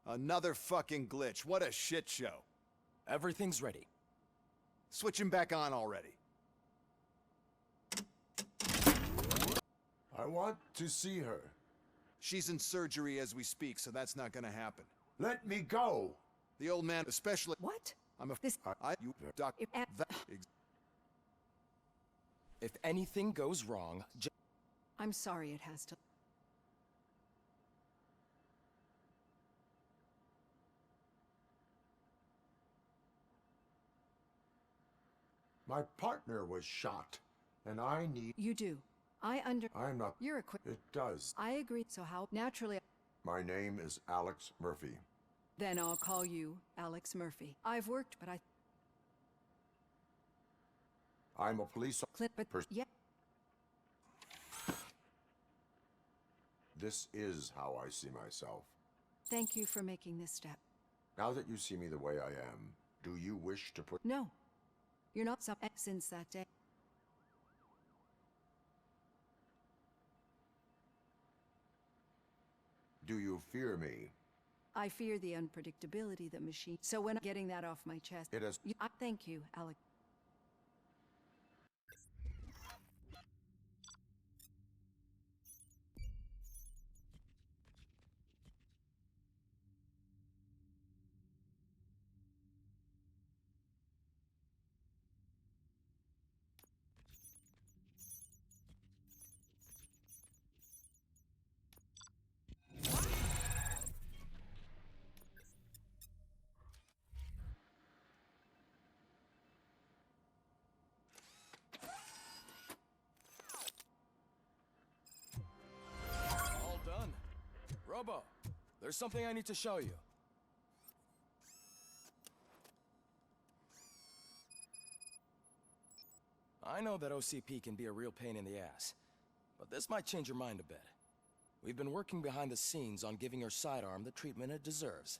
Another fucking glitch. What a shit show. Everything's ready. Switch him back on already. I want to see her. She's in surgery as we speak, so that's not gonna happen. Let me go! The old man especially... What? I'm a... This... you... Doc... If anything goes wrong, I'm sorry it has to... My partner was shot, and I need... You do. I'm not... You're equipped... It does. I agree, so how... Naturally... My name is Alex Murphy. Then I'll call you Alex Murphy. I've worked, but I'm a police... yeah. This is how I see myself. Thank you for making this step. Now that you see me the way I am, do you wish to put... No. You're not since that day. Do you fear me? I fear the unpredictability the machine... So when I'm getting that off my chest... It has... Thank you, Alex. all done. Robo, there's something I need to show you. I know that OCP can be a real pain in the ass, but this might change your mind a bit. We've been working behind the scenes on giving your sidearm the treatment it deserves.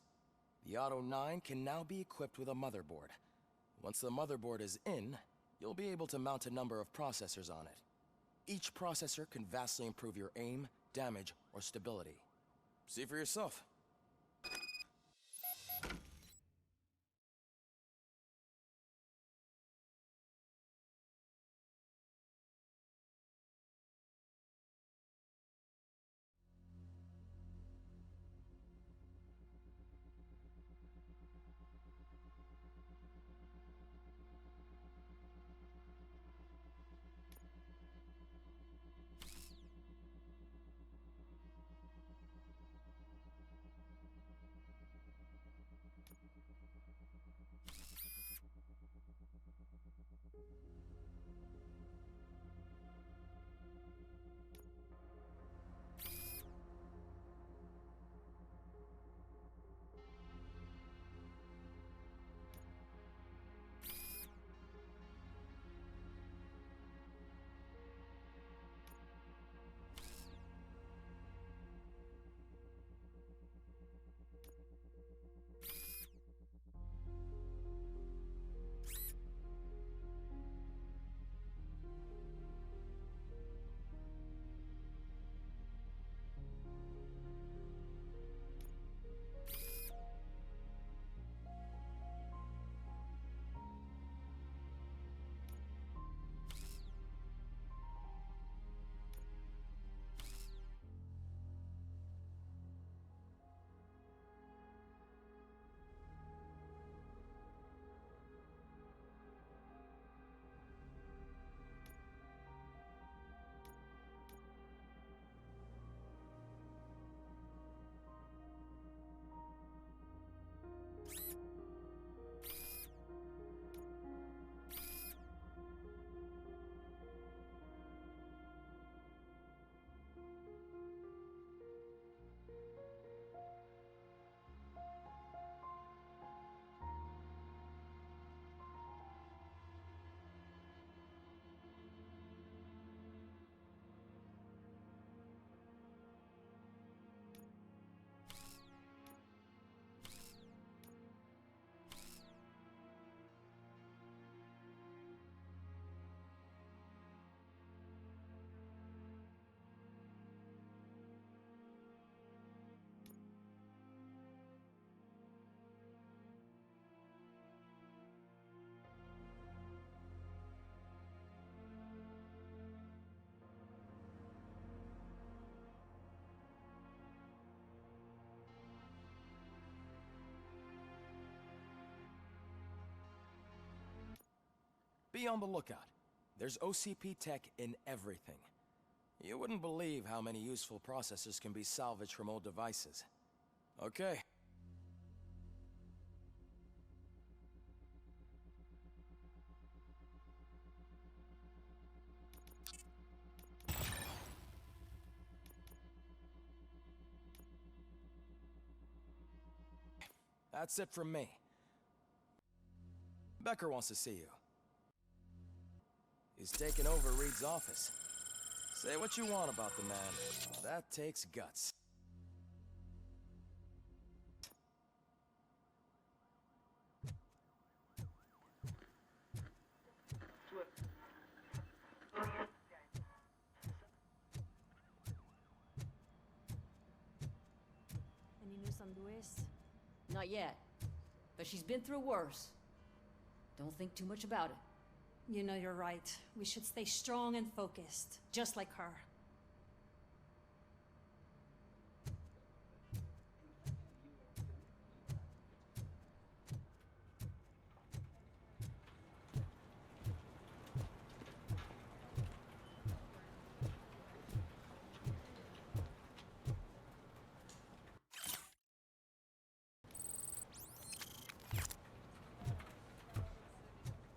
The Auto 9 can now be equipped with a motherboard. Once the motherboard is in, you'll be able to mount a number of processors on it. Each processor can vastly improve your aim, damage, or stability. See for yourself. Be on the lookout. There's OCP tech in everything. You wouldn't believe how many useful processors can be salvaged from old devices. Okay. That's it from me. Becker wants to see you. He's taken over Reed's office. Say what you want about the man. That takes guts. Any news on Luis? Not yet. But she's been through worse. Don't think too much about it. You know you're right. We should stay strong and focused, just like her.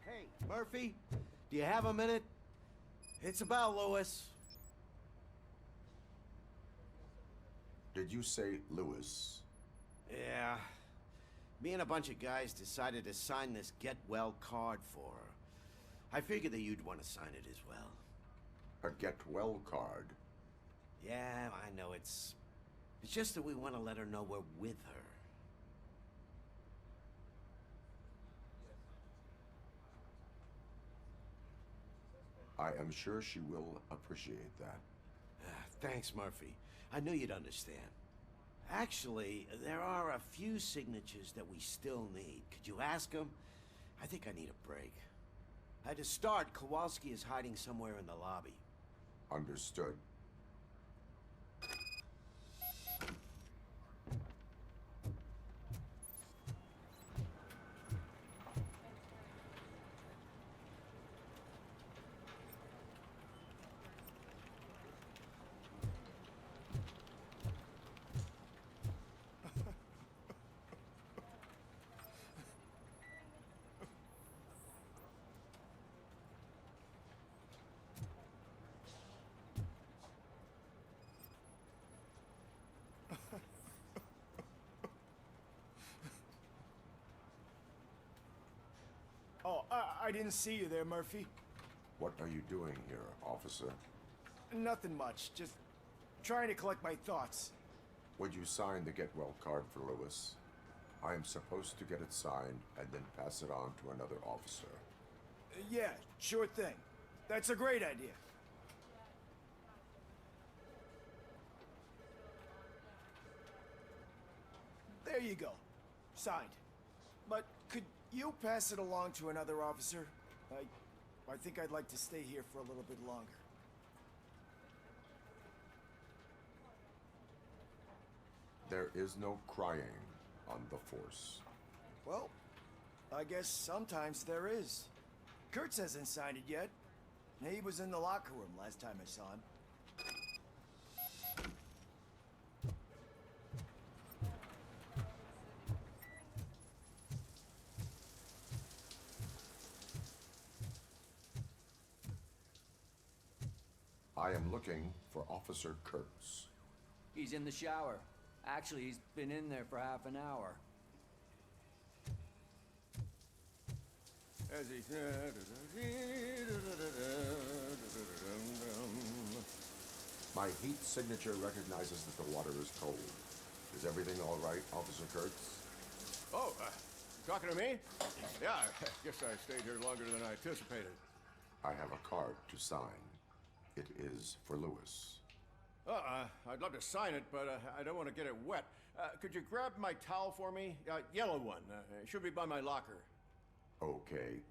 Hey, Murphy, do you have a minute? It's about Lewis. Did you say Lewis? Yeah. Me and a bunch of guys decided to sign this get well card for her. I figured that you'd want to sign it as well. A get well card? Yeah, I know it's just that we want to let her know we're with her. I am sure she will appreciate that. Thanks, Murphy. I knew you'd understand. Actually, there are a few signatures that we still need. Could you ask them? I think I need a break. To start, Kowalski is hiding somewhere in the lobby. Understood. Oh, I didn't see you there, Murphy. What are you doing here, officer? Nothing much, just trying to collect my thoughts. Would you sign the get well card for Lewis? I am supposed to get it signed and then pass it on to another officer. Yeah, sure thing. That's a great idea. There you go. Signed. But could you pass it along to another officer? I think I'd like to stay here for a little bit longer. There is no crying on the force. Well, I guess sometimes there is. Kurtz hasn't signed it yet. He was in the locker room last time I saw him. I am looking for Officer Kurtz. He's in the shower. Actually, he's been in there for half an hour. As he My heat signature recognizes that the water is cold. Is everything all right, Officer Kurtz? Oh, talking to me? Yeah, I guess I stayed here longer than I anticipated. I have a card to sign. It is for Lewis. I'd love to sign it, but I don't want to get it wet. Could you grab my towel for me? Yellow one. It should be by my locker. Okay.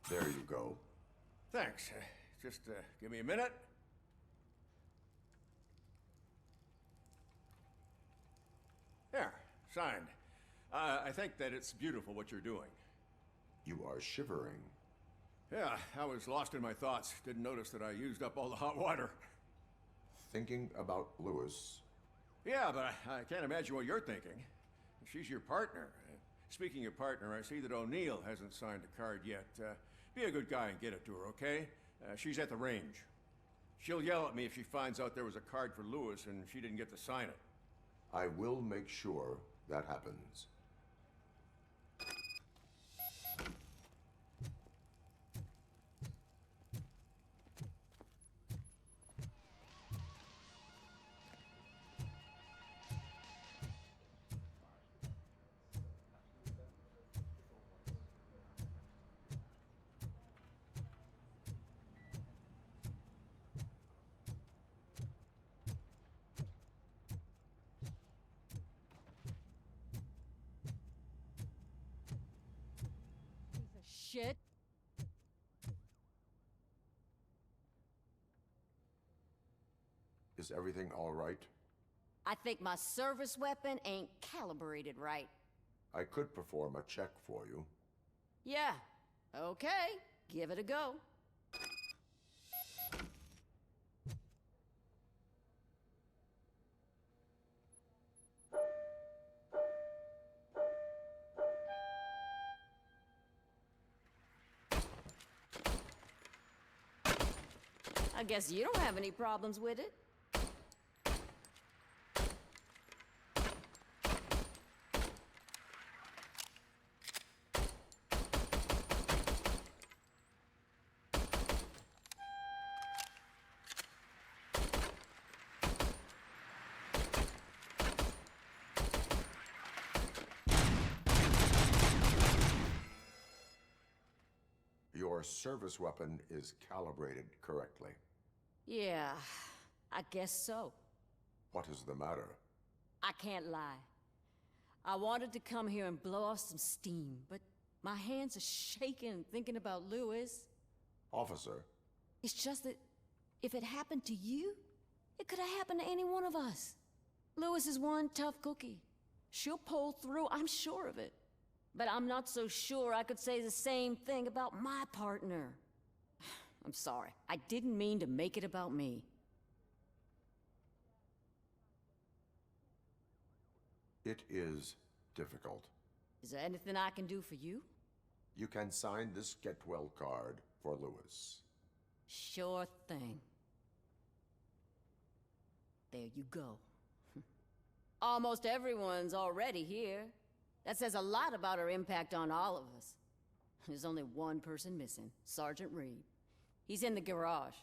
There you go. Thanks. Just give me a minute. There, signed. I think that it's beautiful what you're doing. You are shivering. Yeah, I was lost in my thoughts. Didn't notice that I used up all the hot water. Thinking about Lewis. Yeah, but I can't imagine what you're thinking. She's your partner. Speaking of partner, I see that O'Neill hasn't signed the card yet. Be a good guy and get it to her, okay? She's at the range. She'll yell at me if she finds out there was a card for Lewis and she didn't get to sign it. I will make sure that happens. Shit. Is everything all right? I think my service weapon ain't calibrated right. I could perform a check for you. Yeah. Okay. Give it a go. I guess you don't have any problems with it. Your service weapon is calibrated correctly. Yeah, I guess so. What is the matter? I can't lie. I wanted to come here and blow off some steam, but my hands are shaking thinking about Lewis. Officer, It's just that if it happened to you, it could have happened to any one of us. Lewis is one tough cookie. She'll pull through, I'm sure of it. But I'm not so sure I could say the same thing about my partner. I'm sorry. I didn't mean to make it about me. it is difficult. Is there anything I can do for you? You can sign this get well card for Lewis. Sure thing. There you go. Almost everyone's already here. That says a lot about her impact on all of us. There's only one person missing, Sergeant Reed. He's in the garage.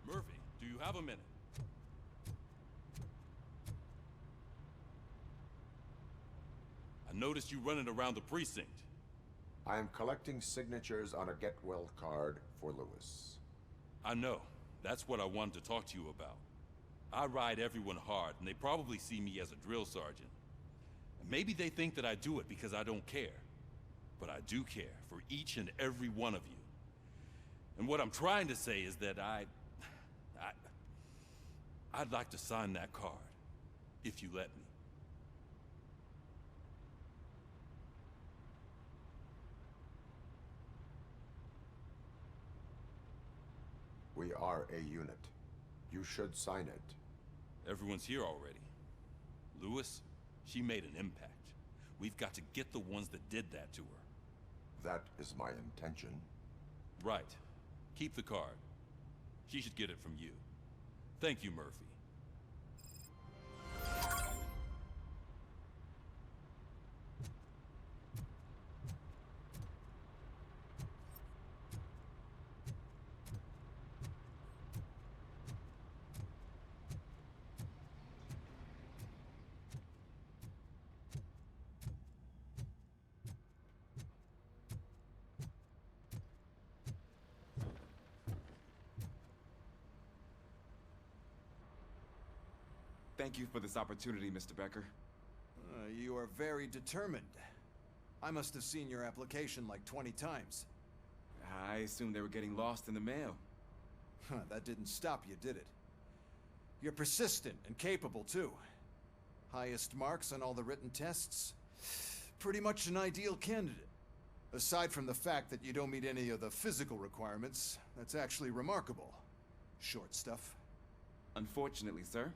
Murphy, do you have a minute? I noticed you running around the precinct. I am collecting signatures on a get well card for Lewis. I know. That's what I wanted to talk to you about. I ride everyone hard, and they probably see me as a drill sergeant. And maybe they think that I do it because I don't care. But I do care for each and every one of you. And what I'm trying to say is that I'd like to sign that card, if you let me. We are a unit. You should sign it. Everyone's here already. Lewis, she made an impact. We've got to get the ones that did that to her. That is my intention. Right. Keep the card. She should get it from you. Thank you, Murphy. Thank you for this opportunity, Mr. Becker. You are very determined. I must have seen your application like 20 times. I assumed they were getting lost in the mail. That didn't stop you, did it? You're persistent and capable, too. Highest marks on all the written tests. Pretty much an ideal candidate. Aside from the fact that you don't meet any of the physical requirements, that's actually remarkable. Short stuff. Unfortunately, sir.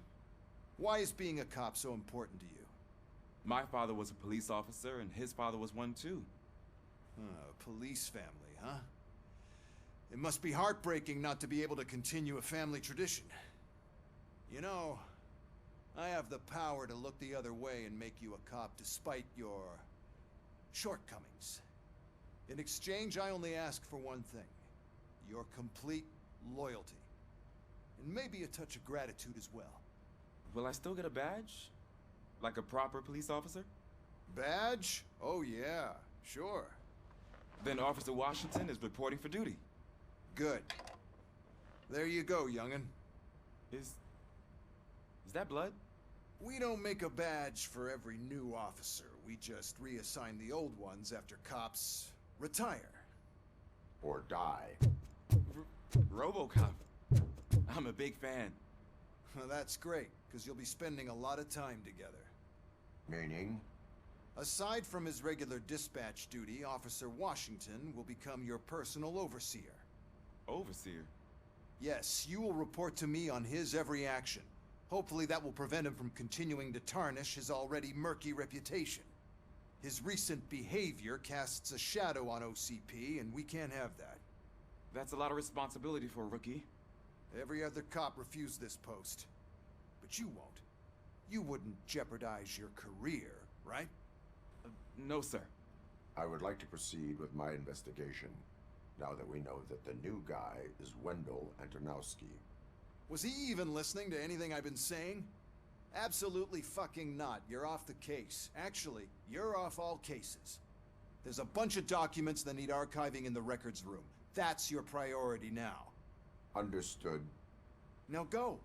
Why is being a cop so important to you? My father was a police officer, and his father was one too. Police family, huh? It must be heartbreaking not to be able to continue a family tradition. You know, I have the power to look the other way and make you a cop despite your shortcomings. In exchange, I only ask for one thing. Your complete loyalty. And maybe a touch of gratitude as well. Will I still get a badge? Like a proper police officer? Badge? Oh yeah, sure. Then Officer Washington is reporting for duty. Good. There you go, young'un. Is that blood? We don't make a badge for every new officer. We just reassign the old ones after cops retire. Or die. Robocop. I'm a big fan. That's great, because you'll be spending a lot of time together. Meaning? Aside from his regular dispatch duty, Officer Washington will become your personal overseer. Overseer? Yes, you will report to me on his every action. Hopefully that will prevent him from continuing to tarnish his already murky reputation. His recent behavior casts a shadow on OCP, and we can't have that. That's a lot of responsibility for a rookie. Every other cop refused this post. But you won't. You wouldn't jeopardize your career, right? No, sir. I would like to proceed with my investigation, now that we know that the new guy is Wendell Antonowski. Was he even listening to anything I've been saying? Absolutely fucking not. You're off the case. Actually, you're off all cases. There's a bunch of documents that need archiving in the records room. That's your priority now. Understood. Now go.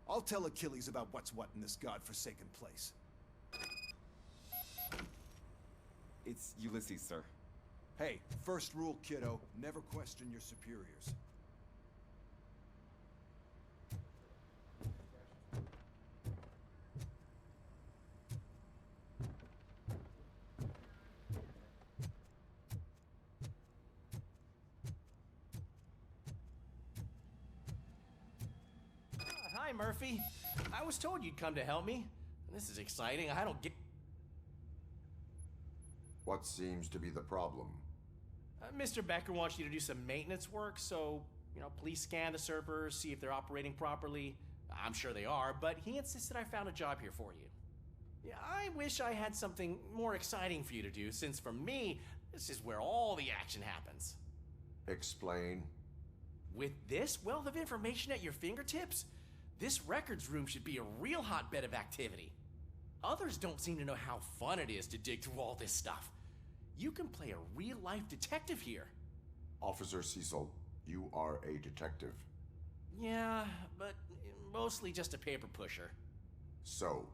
I'll tell Achilles about what's what in this godforsaken place. It's Ulysses, sir. Hey, first rule, kiddo, never question your superiors. Hi, Murphy. I was told you'd come to help me. This is exciting. I don't get... What seems to be the problem? Mr. Becker wants you to do some maintenance work, so, please scan the servers, see if they're operating properly. I'm sure they are, but he insisted I found a job here for you. Yeah, I wish I had something more exciting for you to do, since for me, this is where all the action happens. Explain. With this wealth of information at your fingertips, this records room should be a real hotbed of activity. Others don't seem to know how fun it is to dig through all this stuff. You can play a real-life detective here. Officer Cecil, you are a detective. Yeah, but mostly just a paper pusher. So,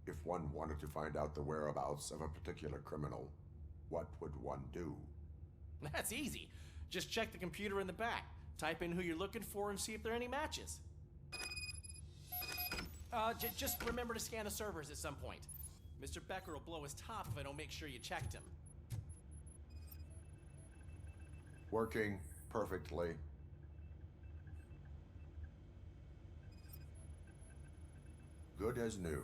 if one wanted to find out the whereabouts of a particular criminal, what would one do? That's easy. Just check the computer in the back, type in who you're looking for, and see if there are any matches. Just remember to scan the servers at some point. Mr. Becker will blow his top if I don't make sure you checked him. Working perfectly. Good as new.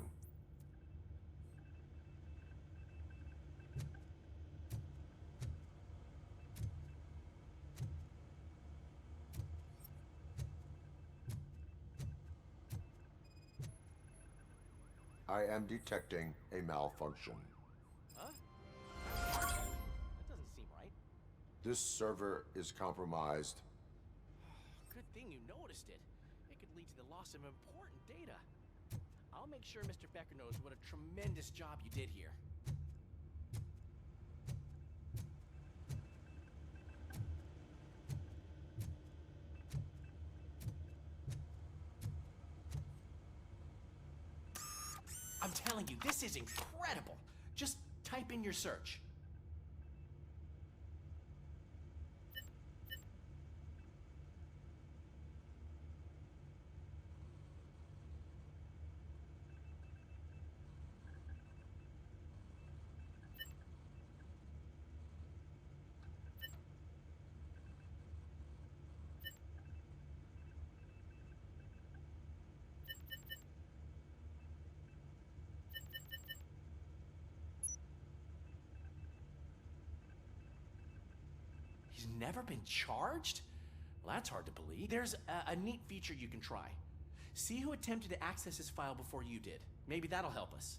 I am detecting a malfunction. Huh? That doesn't seem right. This server is compromised. Good thing you noticed it. It could lead to the loss of important data. I'll make sure Mr. Becker knows what a tremendous job you did here. I'm telling you, this is incredible. Just type in your search. He's never been charged? Well, that's hard to believe. There's a neat feature you can try. See who attempted to access his file before you did. Maybe that'll help us.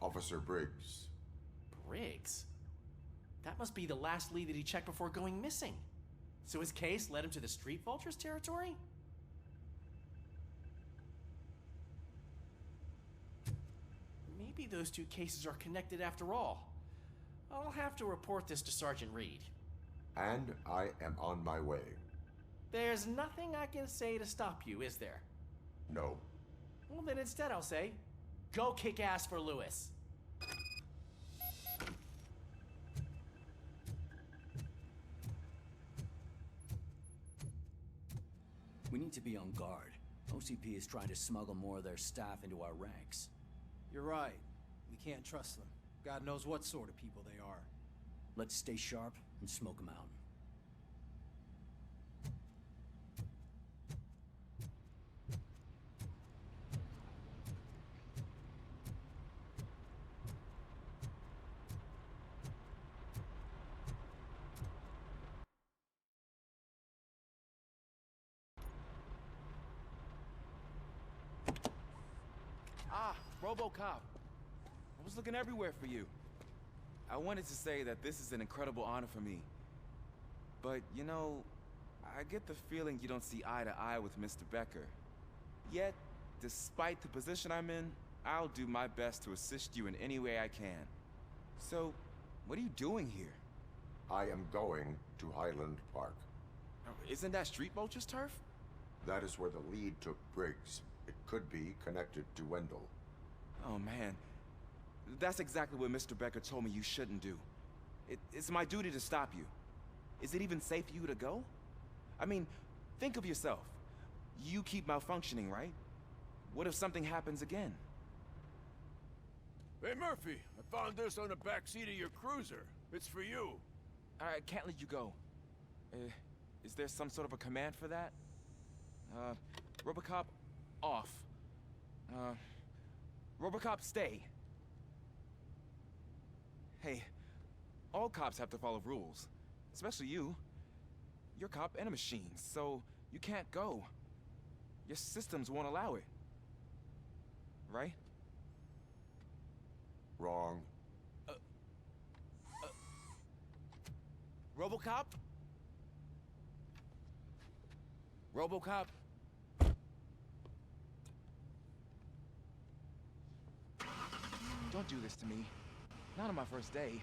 Officer Briggs. Briggs? That must be the last lead that he checked before going missing. So his case led him to the Street Vultures territory? Maybe those two cases are connected after all. I'll have to report this to Sergeant Reed. And I am on my way. There's nothing I can say to stop you, is there? No. Well, then instead I'll say, go kick ass for Lewis. We need to be on guard. OCP is trying to smuggle more of their staff into our ranks. You're right. We can't trust them. God knows what sort of people they are. Let's stay sharp and smoke them out. Ah, Robocop. I was looking everywhere for you. I wanted to say that this is an incredible honor for me. But, you know, I get the feeling you don't see eye to eye with Mr. Becker. Yet, despite the position I'm in, I'll do my best to assist you in any way I can. So, what are you doing here? I am going to Highland Park. Isn't that Street Vulture's turf? That is where the lead took Briggs. It could be connected to Wendell. Oh, man. That's exactly what Mr. Becker told me you shouldn't do. It's my duty to stop you. Is it even safe for you to go? I mean, think of yourself. You keep malfunctioning, right? What if something happens again? Hey, Murphy, I found this on the back seat of your cruiser. It's for you. I can't let you go. Is there some sort of a command for that? Robocop, off. Robocop, stay. Hey, all cops have to follow rules. Especially you. You're a cop and a machine, so you can't go. Your systems won't allow it. Right? Wrong. Robocop? Robocop? Don't do this to me. Not on my first day.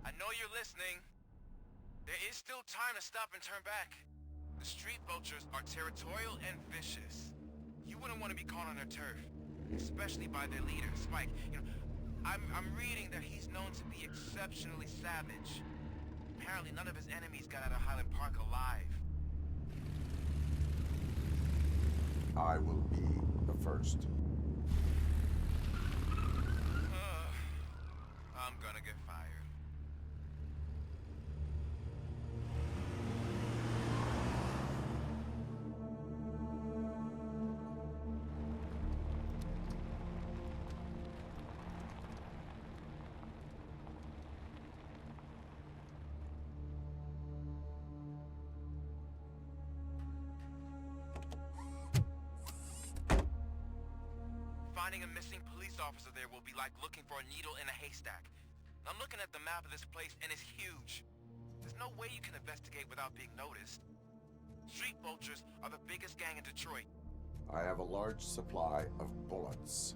I know you're listening. There is still time to stop and turn back. The Street Vultures are territorial and vicious. You wouldn't want to be caught on their turf, especially by their leader, Spike. You know, I'm reading that he's known to be exceptionally savage. Apparently none of his enemies got out of Highland Park alive. I will be the first. Finding a missing police officer there will be like looking for a needle in a haystack. I'm looking at the map of this place and it's huge. There's no way you can investigate without being noticed. Street vultures are the biggest gang in Detroit. I have a large supply of bullets.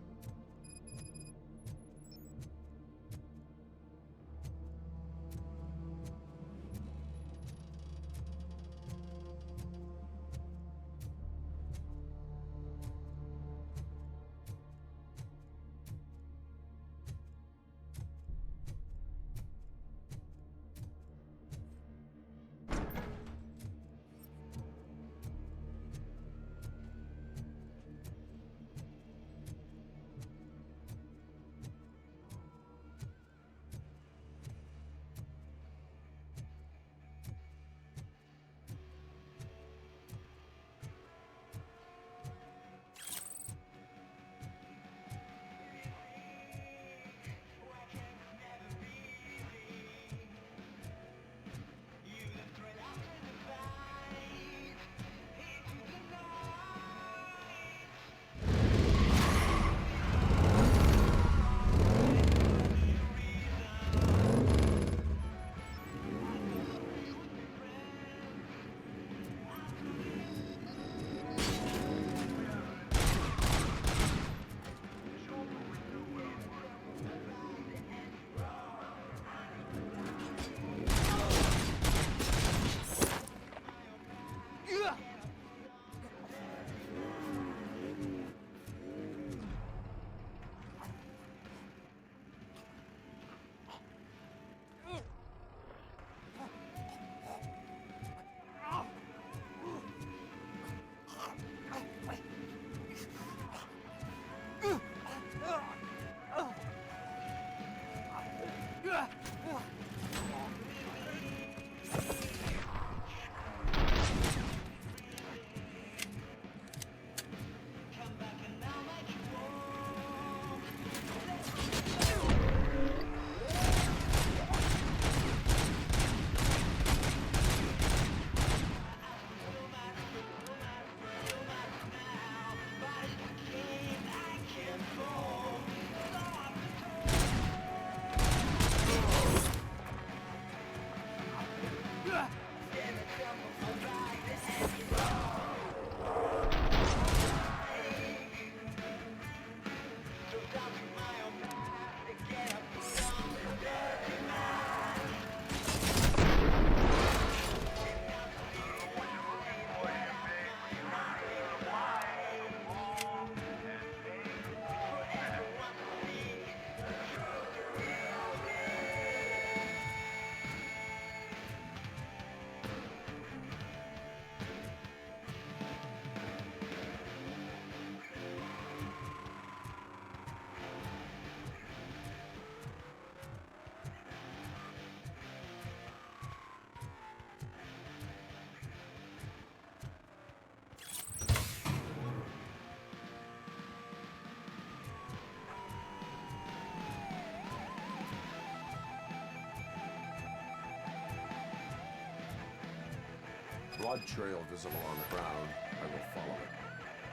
Blood trail visible on the ground. I will follow it.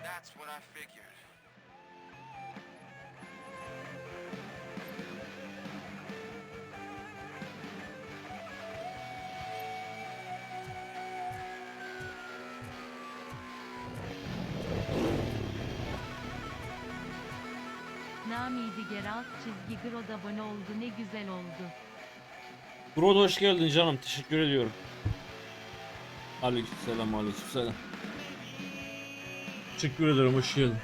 That's what I figured. Namiydi Geralt çizgi Grod abone oldu, ne güzel oldu. Grod hoş geldin canım, teşekkür ediyorum. Aleykümselam, aleykümselam. Teşekkür ederim, hoş geldin.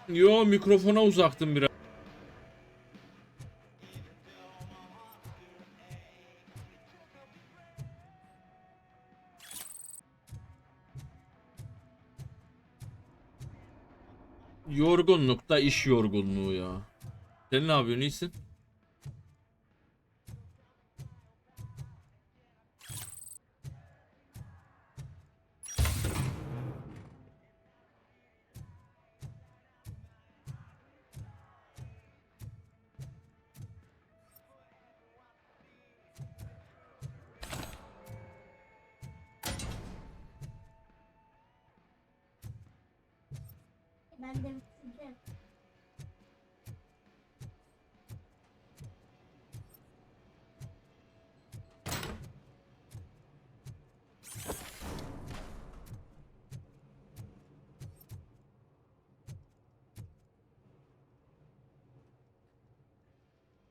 Yo, mikrofona uzaktım biraz. Yorgunluk da iş yorgunluğu ya. Sen ne yapıyorsun, iyisin? Ben de bitireceğim.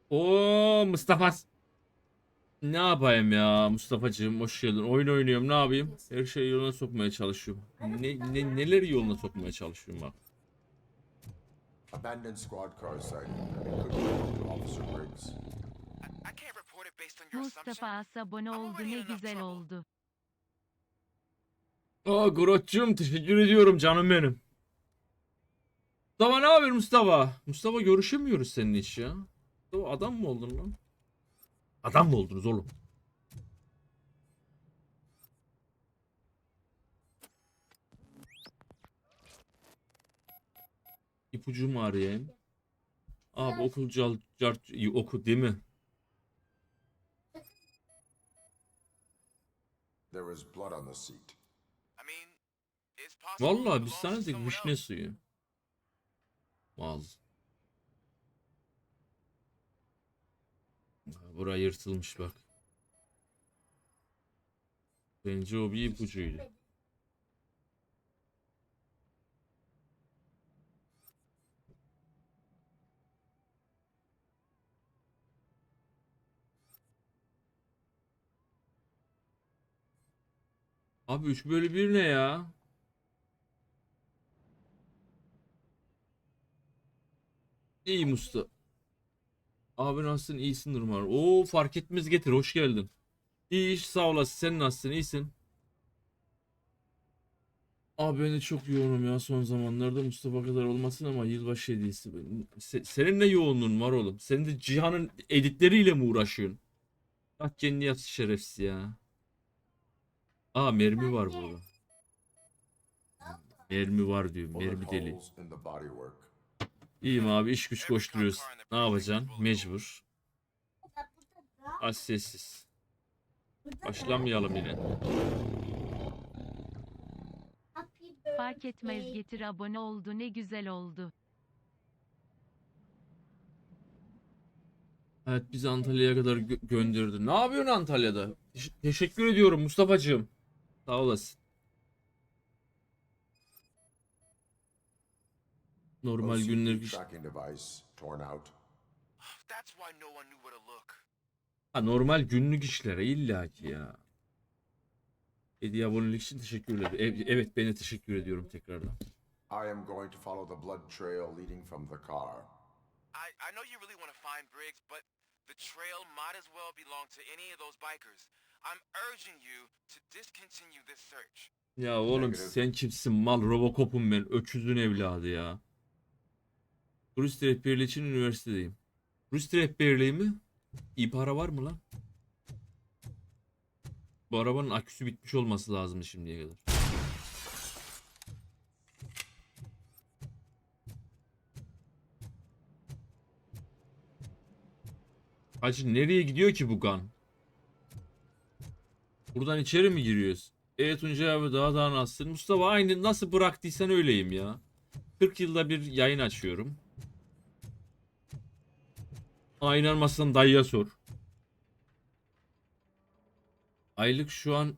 Oo Mustafa. Ne yapayım ya Mustafa'cığım, hoş geldin. Oyun oynuyorum, ne yapayım? Her şeyi yoluna sokmaya çalışıyorum. Neleri yoluna sokmaya çalışıyorum bak. Abandoned squad car sighting. It could belong to Officer Briggs. I can't report it based on your Mustafa assumption. abone oldu, ne güzel oldu. Aa Grot'cum, teşekkür ediyorum canım benim. Mustafa ne haber Mustafa? Mustafa görüşemiyoruz seninle hiç ya. Mustafa adam mı oldun lan? Adam mı oldunuz oğlum? İpucu mu arayayım? Abi okul oku değil mi? There is blood on the seat. I mean, it's possible. Vallahi biz sana dedik vişne suyu. Maz. Bura yırtılmış bak. Bence o bir ipucuydu. Abi 3/1 ne ya? İyi Musta. Abi nasılsın? İyisin umarım. Oo fark etmez getir. Hoş geldin. İyi iş, sağ olasın. Sen nasılsın? İyisin. Abi ben de çok yoğunum ya son zamanlarda. Mustafa kadar olmasın ama yılbaşı hediyesi. Senin ne yoğunluğun var oğlum? Sen de Cihan'ın editleriyle mi uğraşıyorsun? Bak kendini yat şerefsiz ya. Aa mermi var burada. Mermi var diyor. Mermi deli. İyiyim abi, iş güç koşturuyoruz. Ne yapacaksın? Mecbur. Az sessiz. Başlamayalım yine. Fark etmez getir, abone oldu, ne güzel oldu. Evet bizi Antalya'ya kadar gönderdi. Ne yapıyorsun Antalya'da? Teşekkür ediyorum Mustafa'cığım. Sağ olasın. Normal günler... Ha, normal günlük işlere illaki ya. Hediye abonelik için teşekkür ederim. Evet ben de teşekkür ediyorum tekrardan. I am going to follow the blood trail leading from the car. I know you really want to find Briggs, but the trail might as well belong to any of those bikers. I'm urging you to discontinue this search. Ya oğlum sen kimsin mal? Robocop'um ben. Öküzün evladı ya. Turist rehberliği için üniversitedeyim. Turist rehberliği mi? İyi para var mı lan? Bu arabanın aküsü bitmiş olması lazım şimdiye kadar. Hacı nereye gidiyor ki bu gun? Buradan içeri mi giriyoruz? Evet Tuncay abi daha nasılsın? Mustafa aynı nasıl bıraktıysan öyleyim ya. 40 yılda bir yayın açıyorum. İnanmazsan dayıya sor. Aylık şu an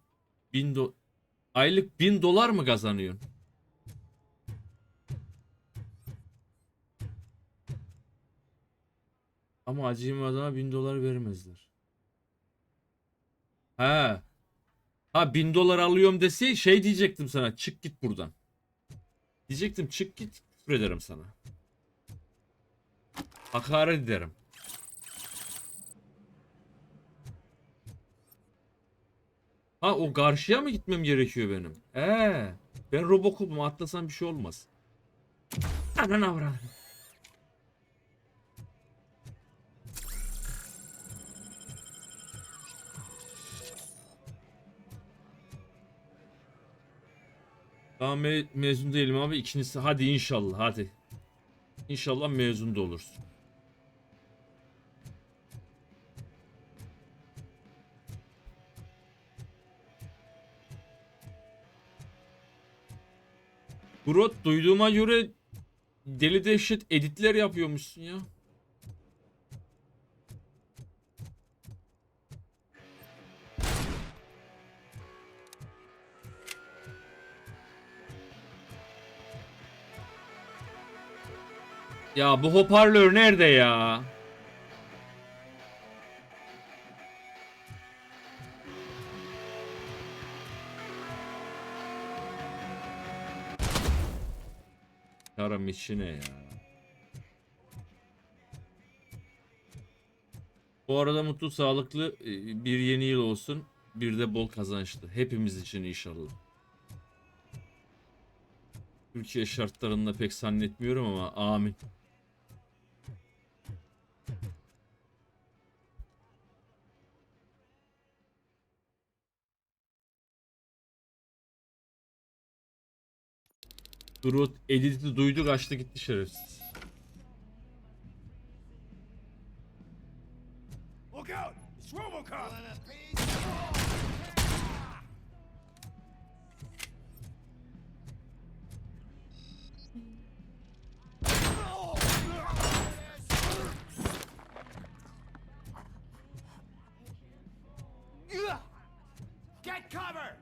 aylık 1000 dolar mı kazanıyorsun? Ama acıyım adama 1000 dolar vermezler. He. Ha 1000 dolar alıyorum dese şey diyecektim sana. Çık git buradan. Diyecektim çık git. Küfür ederim sana. Hakaret ederim. Ha o karşıya mı gitmem gerekiyor benim? Ben Robocop'um, atlasam bir şey olmaz. Ananı avradım. Daha mezun değilim abi. İkincisi hadi inşallah hadi. İnşallah mezun da olursun. Grot, duyduğuma göre deli dehşet editler yapıyormuşsun ya. Ya bu hoparlör nerede ya? Yarım içine ya. Bu arada mutlu, sağlıklı bir yeni yıl olsun. Bir de bol kazançlı. Hepimiz için inşallah. Türkiye şartlarında pek zannetmiyorum ama amin. Durut editi duydu, kaçtı gitti şerefsiz. Look out! It's Robocop! Get cover!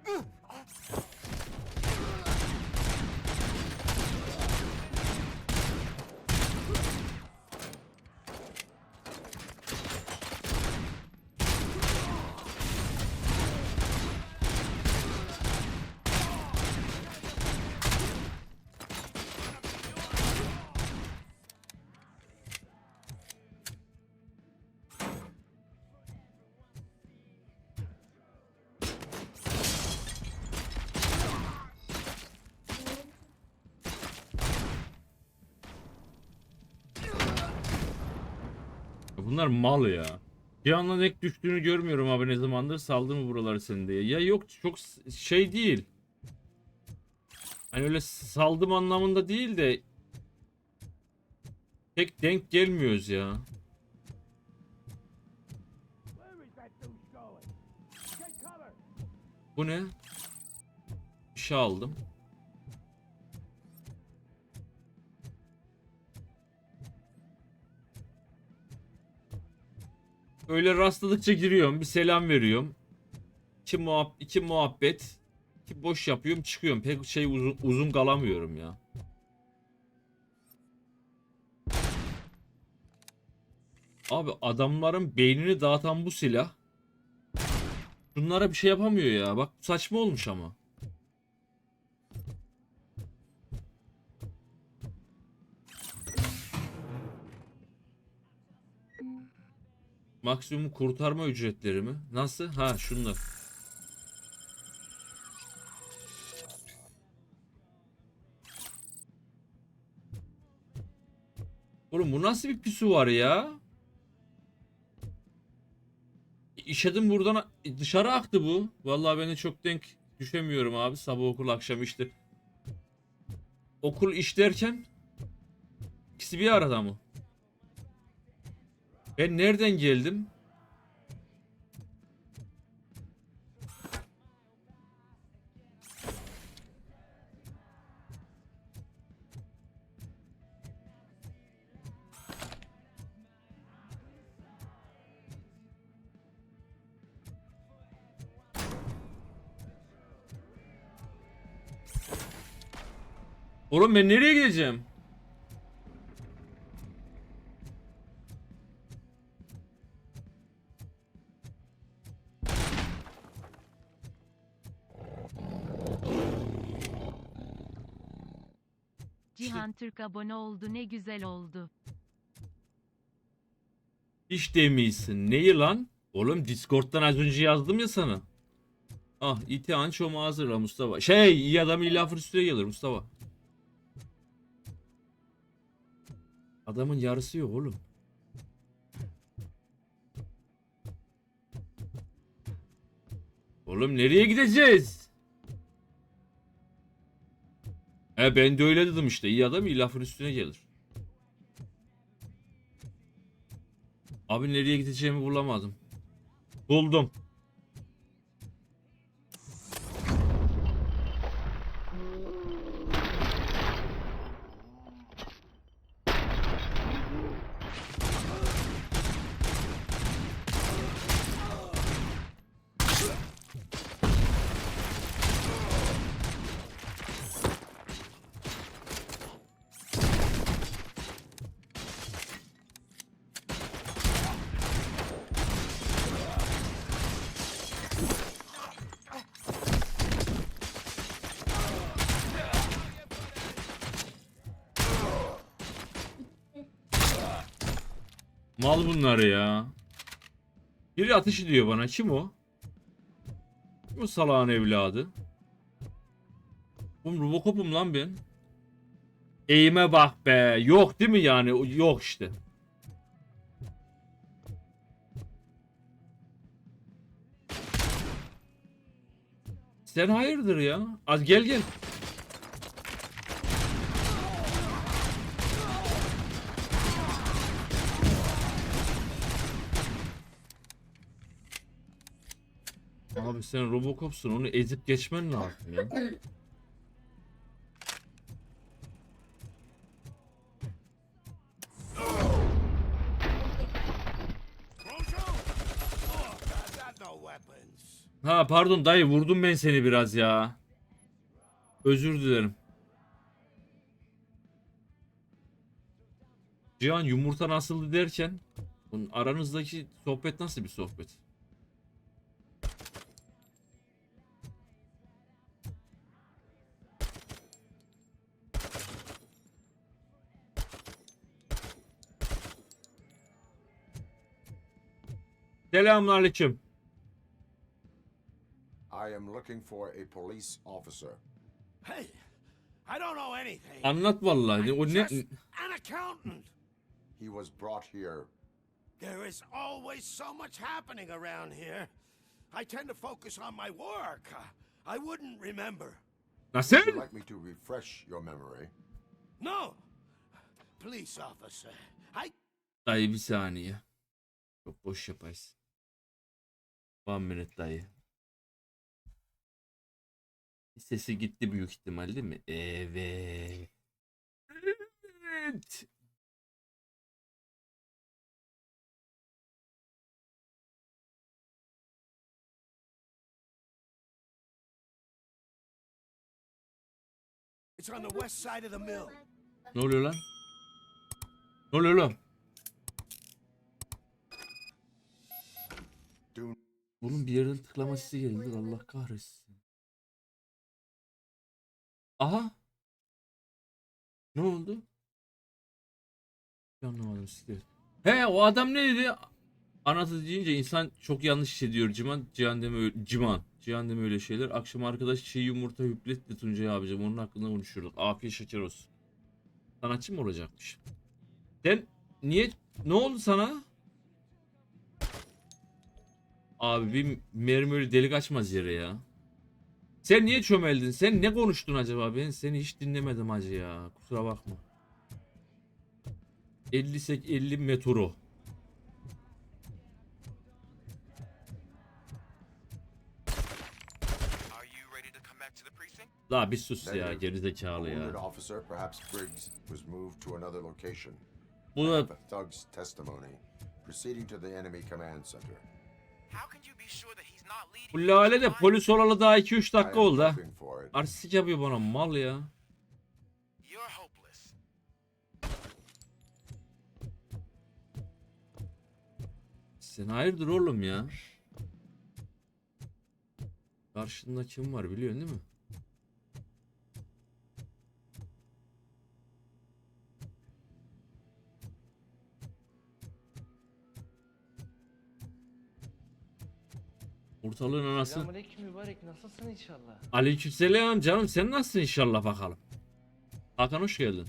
Bunlar mal ya. Bir anda nek düştüğünü görmüyorum abi, ne zamandır saldı mı buraları senin diye. Ya yok, çok şey değil. Hani öyle saldım anlamında değil de pek denk gelmiyoruz ya. Bu ne? Bir şey aldım. Öyle rastladıkça giriyorum, bir selam veriyorum. İki muhabbet, iki boş yapıyorum, çıkıyorum. Pek şey uzun kalamıyorum ya. Abi adamların beynini dağıtan bu silah bunlara bir şey yapamıyor ya. Bak saçma olmuş ama. Maksimum kurtarma ücretleri mi? Nasıl? Ha şunlar. Oğlum bu nasıl bir püsü var ya? İşedim buradan dışarı aktı bu. Vallahi beni çok denk düşemiyorum abi. Sabah okul, akşam işte. Okul iş derken ikisi bir arada mı? Ben nereden geldim? Oğlum ben nereye gideceğim? Cihan Türk abone oldu, ne güzel oldu. Hiç demiyorsun. Neyi lan? Oğlum Discord'dan az önce yazdım ya sana. Ah iti ançomu hazırla Mustafa. İyi adam illa üstüne gelir Mustafa. Adamın yarısı yok oğlum. Oğlum nereye gideceğiz? Ben de öyle dedim işte. İyi adam iyi lafın üstüne gelir. Abi nereye gideceğimi bulamadım. Buldum. Mal bunları ya. Biri ateş ediyor bana. Kim o? Kim o salağın evladı? Oğlum Robocop'um lan ben. Eğime bak be. Yok değil mi yani? Yok işte. Sen hayırdır ya? Az gel gel. Abi sen Robocop'sun, onu ezip geçmen lazım ya. Ha pardon dayı, vurdum ben seni biraz ya. Özür dilerim. Cihan yumurta nasıldı derken, bunun aranızdaki sohbet nasıl bir sohbet? Selamünaleyküm. I am looking for a police officer. Hey, I don't know anything. Anlat vallahi. O ne? An accountant. He was brought here. There is always so much happening around here. I tend to focus on my work. I wouldn't remember. Nasıl? Would you like me to refresh your memory? No. Police officer. Dayı bir saniye. Çok boş yaparsın. 1 minute dayı. Sesi gitti büyük ihtimal değil mi? Evet. Evet. It's on the west side of the mill. Ne oluyor lan? Ne oluyor lan? Bunun bir yerden tıklama sesi geldi. Allah kahretsin. Aha. Ne oldu? Anlamadım sizi. He, o adam neydi? Anası deyince insan çok yanlış hissediyor. Cihan deme öyle şeyler. Akşam arkadaş çiğ yumurta hüpletti Tuncay abicim. Onun hakkında konuşuyorduk. Afiyet şeker olsun. Sanatçı mı olacakmış? Sen niye? Ne oldu sana? Abi bir mermi öyle delik açmaz yere ya. Sen niye çömeldin? Sen ne konuştun acaba? Ben seni hiç dinlemedim hacı ya. Kusura bakma. 50 metro. La bir sus ya, gerizekalı ya. Bu da bu lale de polis olalı daha 2-3 dakika oldu ha. Artistik yapıyor bana mal ya. Sen hayırdır oğlum ya? Karşında kim var biliyorsun değil mi? Ortalığın anası. Selamünaleyküm mübarek, nasılsın inşallah? Aleykümselam canım, sen nasılsın inşallah bakalım. Hakan hoş geldin.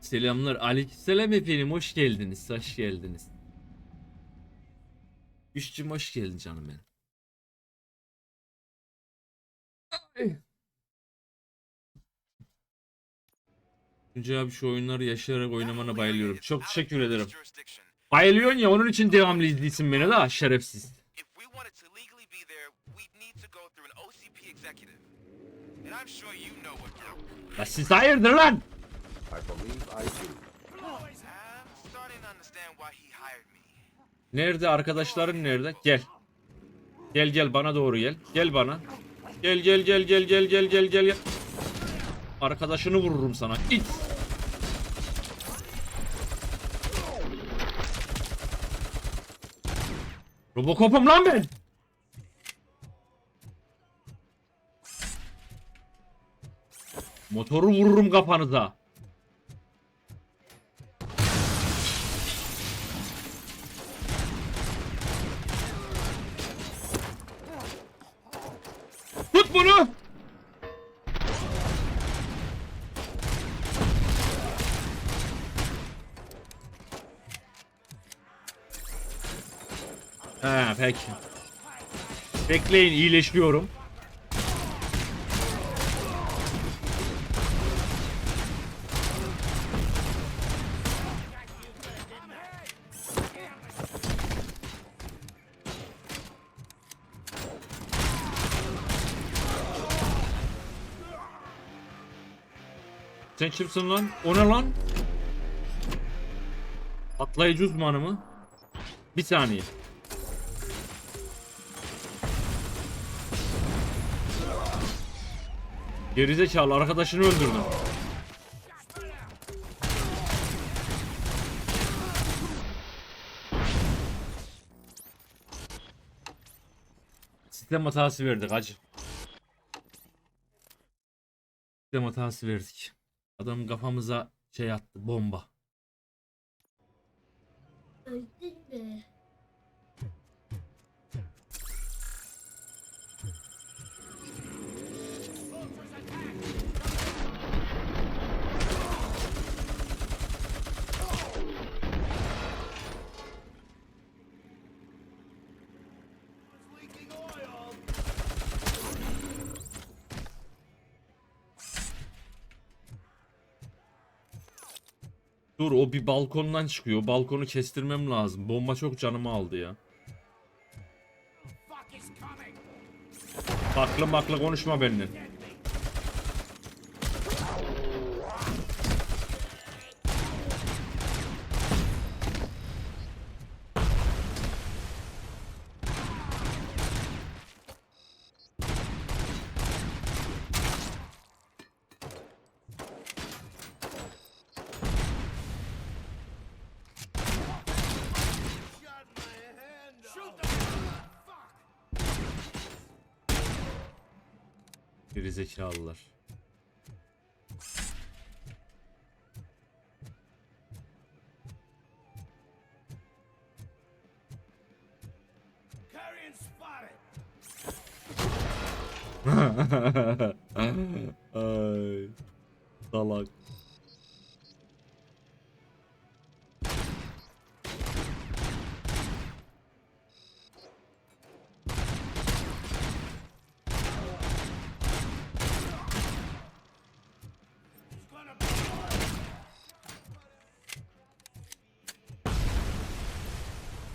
Selamlar, aleykümselam efendim, hoş geldiniz, hoş geldiniz. Güçcüm hoş geldin canım benim. Tuncay abi şu oyunları yaşayarak oynamana bayılıyorum. Çok teşekkür ederim. Bayılıyorsun ya, onun için devamlı izliyorsun beni da şerefsiz. Ya siz hayırdır lan? Nerede arkadaşların nerede? Gel. Gel bana doğru gel. Gel bana. Gel. Arkadaşını vururum sana. İt. Robocop'um lan ben. Motoru vururum kafanıza. bunu. Ha peki. Bekleyin, iyileşiyorum. Sen kimsin lan? O ne lan? Patlayıcı uzmanı mı? Bir saniye. Gerizekalı, arkadaşını öldürdüm. Sistem hatası verdik hacı. Sistem hatası verdik. Adam kafamıza şey attı, bomba. Öldün mü? Dur, o bir balkondan çıkıyor. Balkonu kestirmem lazım. Bomba çok canımı aldı ya. Baklı maklı konuşma benden. Gerizekalılar. Ay, salak.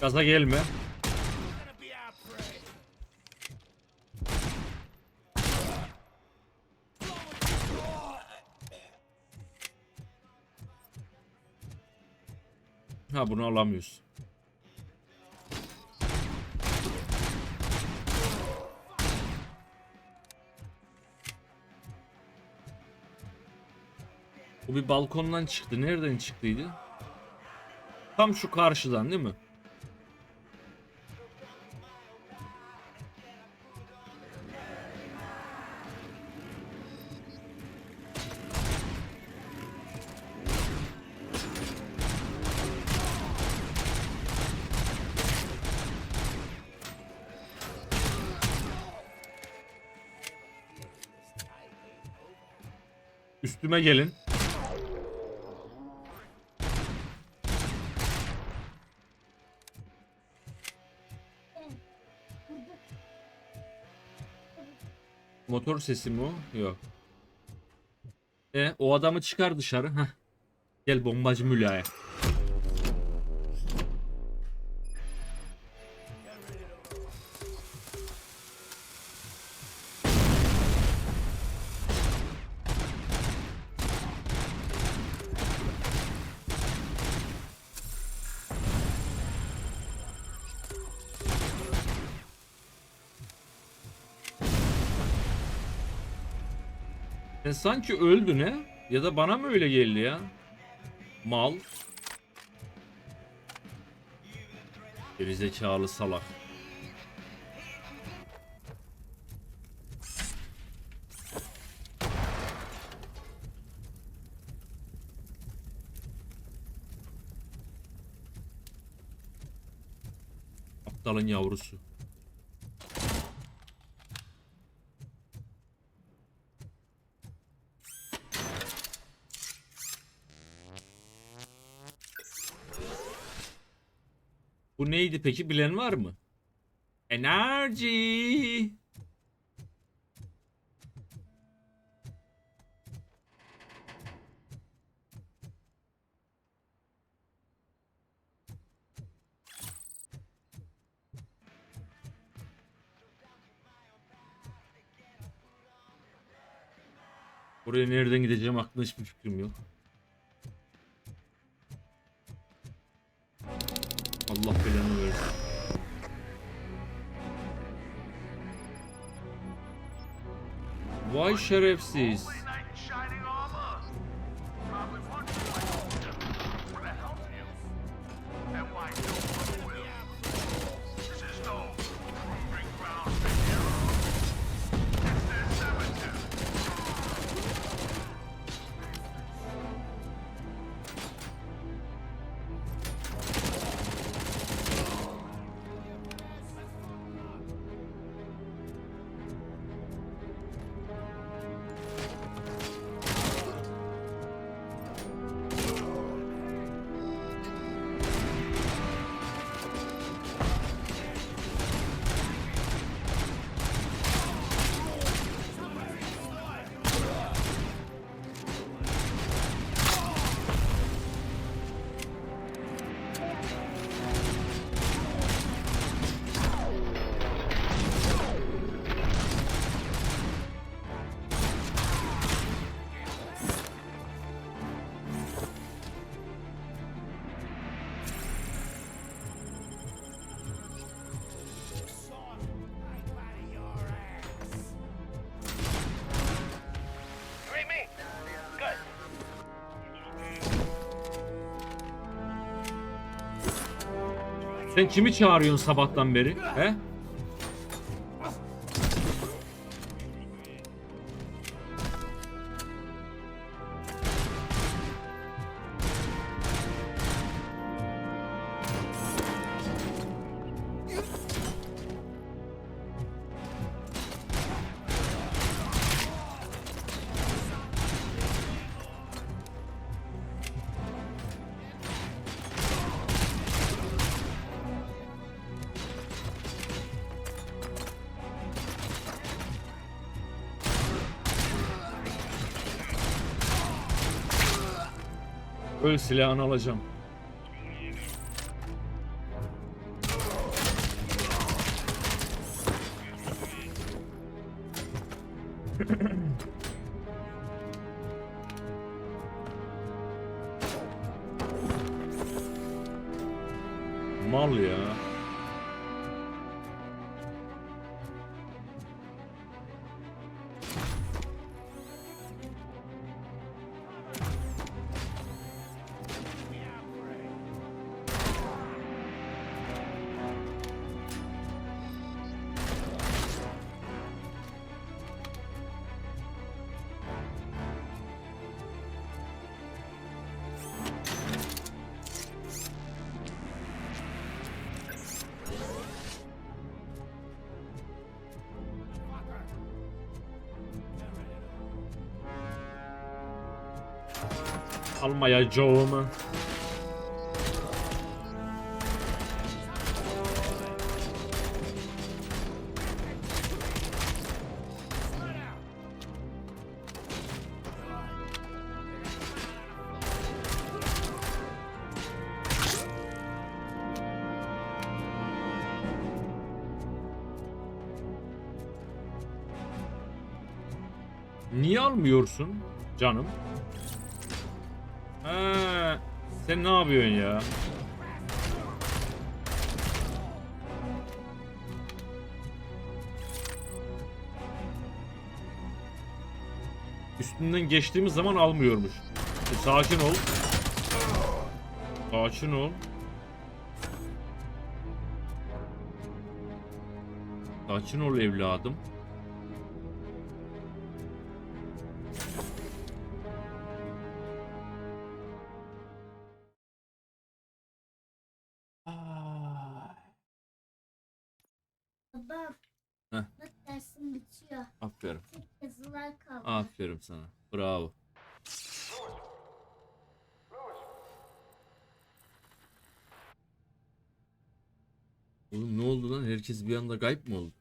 Gaza gelme. Ha, bunu alamıyoruz. Bu bir balkondan çıktı. Nereden çıktıydı? Tam şu karşıdan değil mi? Üstüme gelin. Motor sesi mi o? Yok. O adamı çıkar dışarı. Heh. Gel bombacı Müla'ya. Sen sanki öldün he? Ya da bana mı öyle geldi ya? Mal. Gerizekalı salak. Aptalın yavrusu. Bu neydi peki? Bilen var mı? Enerji. Buraya nereden gideceğim aklımda hiçbir fikrim yok. Allah belanı versin. Vay şerefsiz. Sen kimi çağırıyorsun sabahtan beri? He? Öl silahını alacağım. Mal ya. Almayacağım. Niye almıyorsun canım? Sen ne yapıyorsun ya? Üstünden geçtiğimiz zaman almıyormuş. Sakin ol. Sakin ol. Sakin ol evladım. Baba, Heh. bak dersim bitiyor. Aferin. Tek yazılar kaldı. Aferin sana. Bravo. Oğlum ne oldu lan? Herkes bir anda kayıp mı oldu?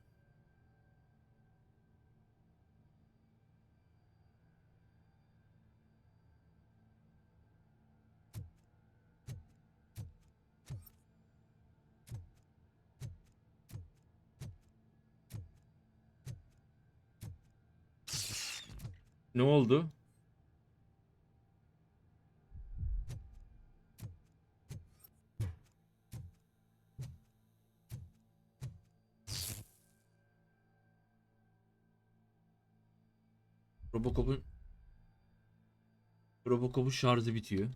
Ne oldu? Robocop'un şarjı bitiyor.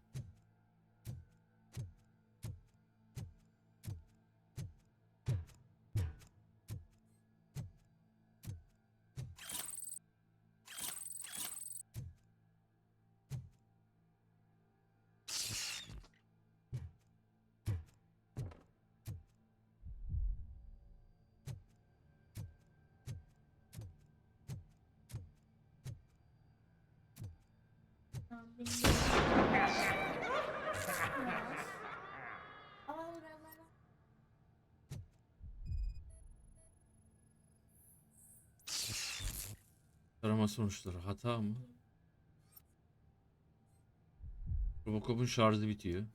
Arama sonuçları hata mı? Robocop'un şarjı bitiyor.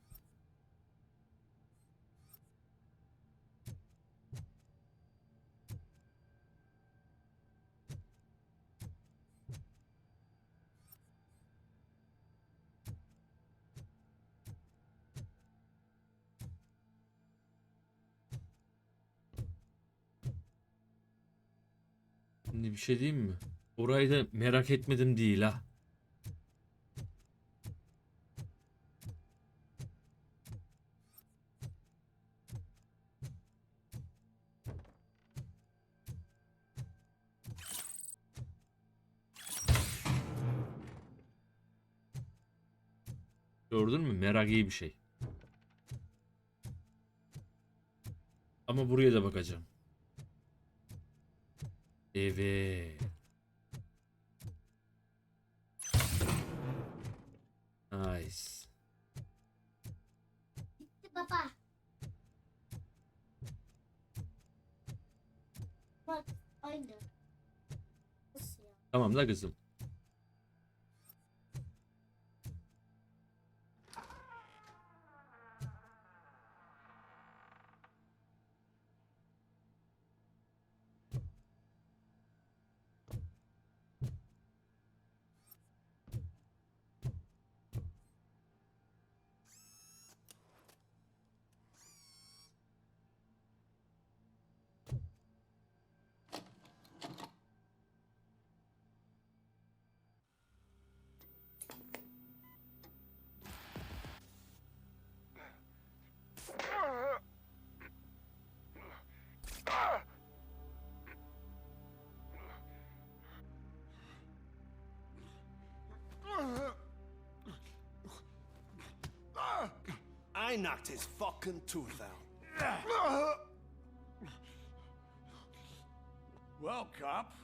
Şimdi bir şey diyeyim mi? Orayı da merak etmedim değil ha. Gördün mü? Merak iyi bir şey. Ama buraya da bakacağım. Evet. Nice. Gitti baba. Bak aynı. Nasıl ya? Tamam da kızım. I knocked his fucking tooth out. Well, cop,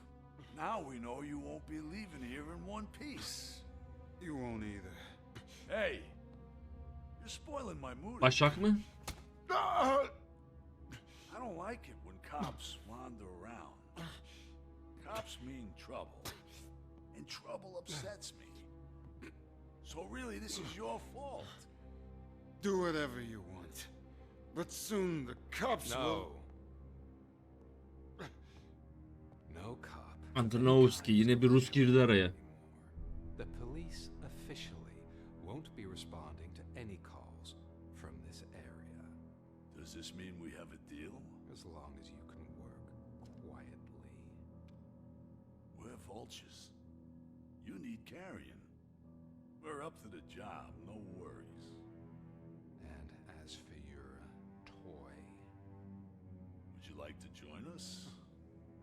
now we know you won't be leaving here in one piece. You won't either. Hey, you're spoiling my mood. Başak mı? I don't like it when cops wander around. Cops mean trouble, and trouble upsets me. So really, this is your fault. Do whatever you want. But soon the cops will... No cop. Antonovski yine bir Rus girdi araya. The police officially won't be responding to any calls from this area. Does this mean we have a deal? As long as you can work quietly. We're vultures. You need carrying. We're up to the job, no worries. And as for your toy... Would you like to join us?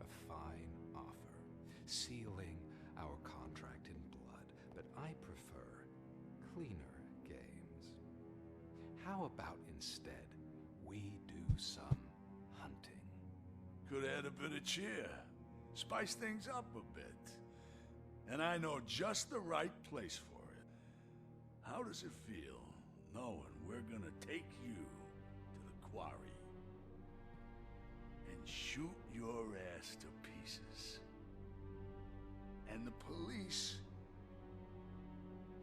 A fine offer, sealing our contract in blood, but I prefer cleaner games. How about instead we do some hunting? Could add a bit of cheer, spice things up a bit. And I know just the right place for it. How does it feel knowing we're gonna take you to the quarry? shoot your ass to pieces. And the police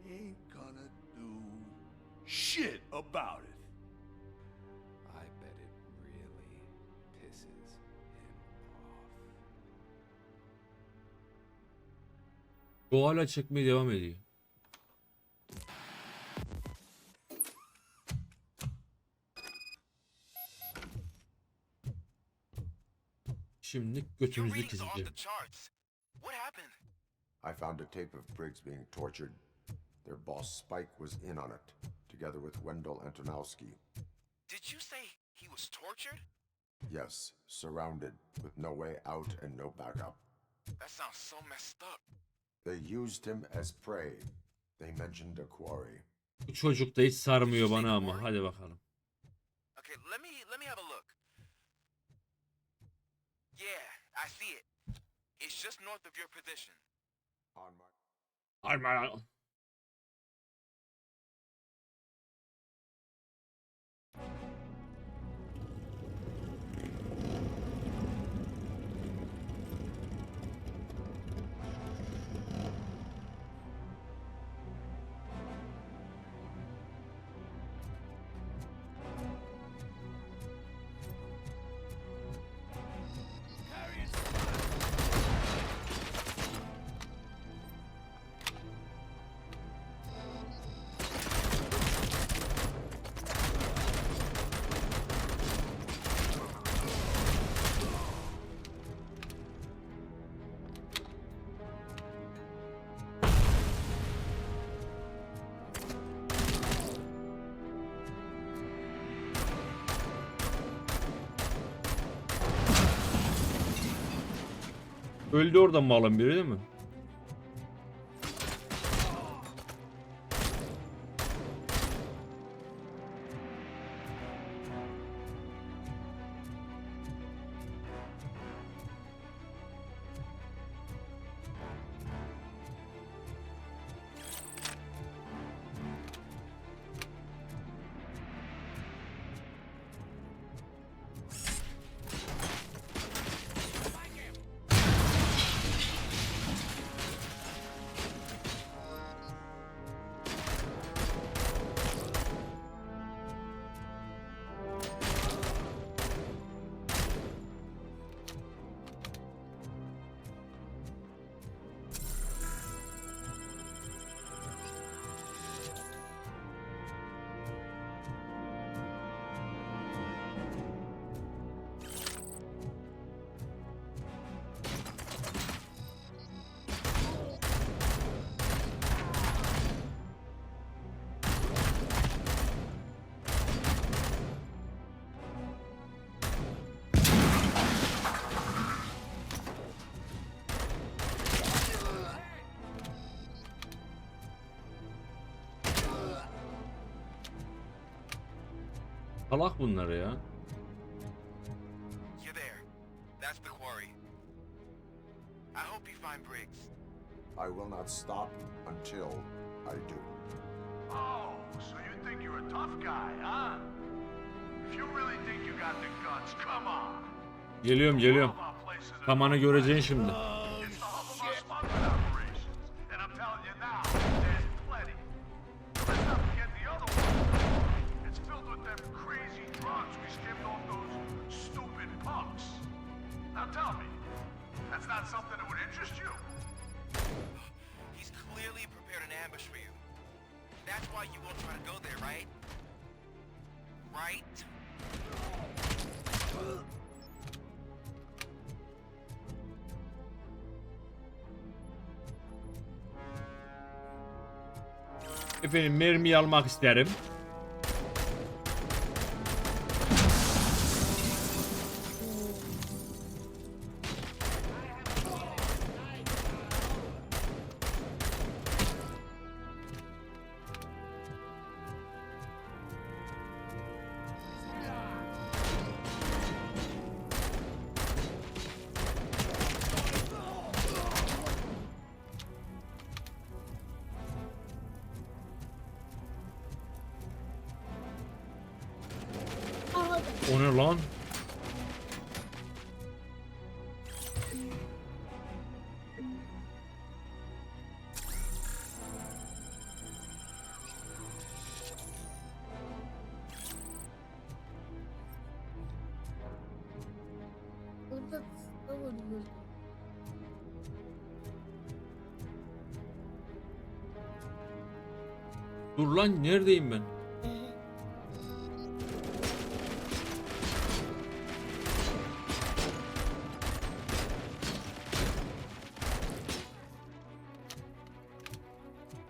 ain't gonna do shit about it. I bet it really pisses him off. Bu hala çekmeye devam ediyor. Şimdi götümüzü keseceğim. I found a tape of Briggs being tortured. Their boss Spike was in on it, together with Wendell Antonowski. Did you say he was tortured? Yes, surrounded, with no way out and no backup. That sounds so messed up. They used him as prey. They mentioned a quarry. Bu çocuk da hiç sarmıyor bana ama hadi bakalım. Okay, let me have a look. Yeah, I see it. It's just north of your position. Öldü oradan malın biri değil mi? Salak bunlar ya. You're there. That's the quarry. I hope you find Briggs. I will not stop until I do. Oh, so you think you're a tough guy, huh? If you really think you got the guts, come on. Geliyorum. Kamanı göreceksin şimdi. It's the hub of our smuggling operations, and I'm telling you now, there's plenty. Let's not forget the other one. It's filled with them crazy drugs we skimmed off those stupid punks. Now tell me, that's not something that would interest you? He's clearly prepared an ambush for you. That's why you won't try to go there, right? Right? Efendim mermiyi almak isterim. O ne lan? Dur lan, neredeyim ben?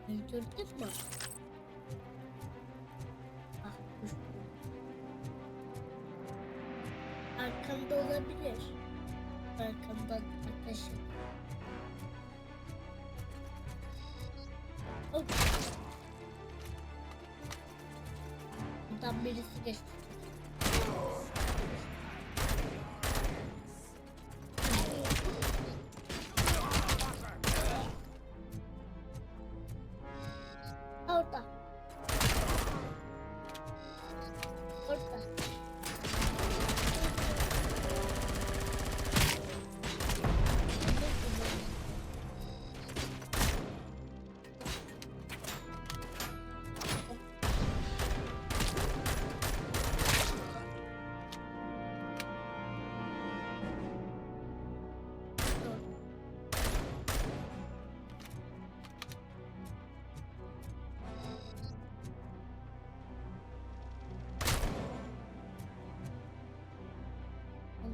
Öldürdün mü? Ah, dur. Arkamda olabilir. Arkamdan ateş et. Oh. Buradan birisi geçti. Orada. Orada.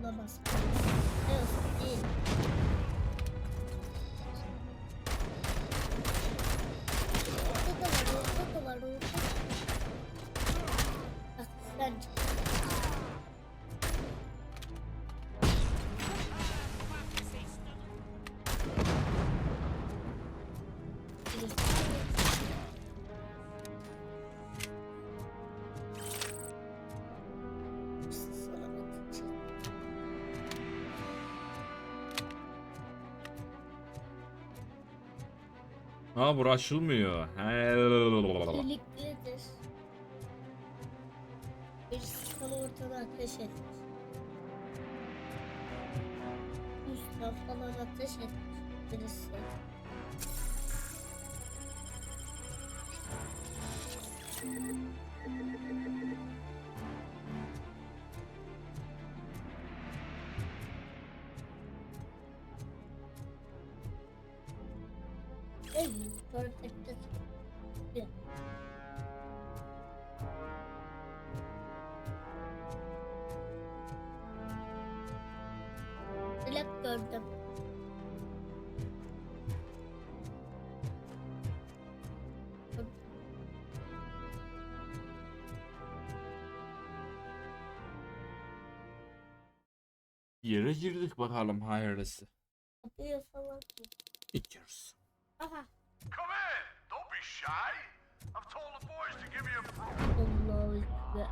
Olamaz. Evet, değil. Orada da var, orada. Bak, sen çık. Ha, bura açılmıyor. Birliktedir. Birisi sana ortada ateş etmiş. Mustafa falan ateş etmiş birisi. Sonra tekrar bir. Dilek gördüm. Yere girdik bakalım, hayırlısı. Kapıyı falan. İçiyoruz. Aha. Come in! Don't be shy! I've told the boys to give you a Allahu Ekber.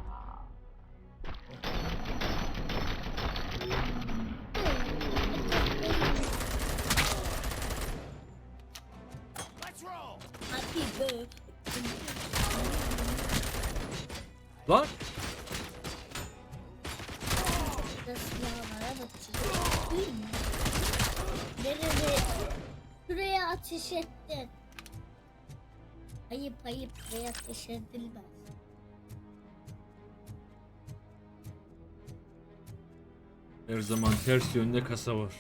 Let's roll! Happy birthday. Lan! Silahlara bakayım. Nereye? Şuraya ateş ettin. Ayıp ayıp, buraya ateş edilmez. Her zaman ters yönde kasa var.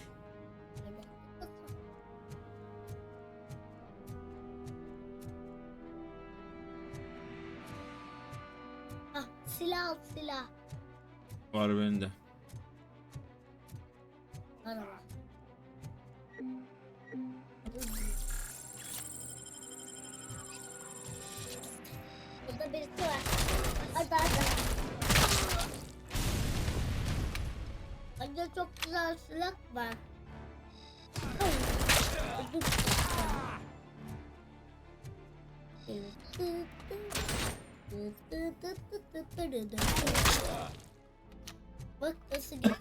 Ah, silah al, silah. Var bende. Araba. Burada birisi var. Hadi hadi. Bence çok güzel silah var. Bak nasıl gitti.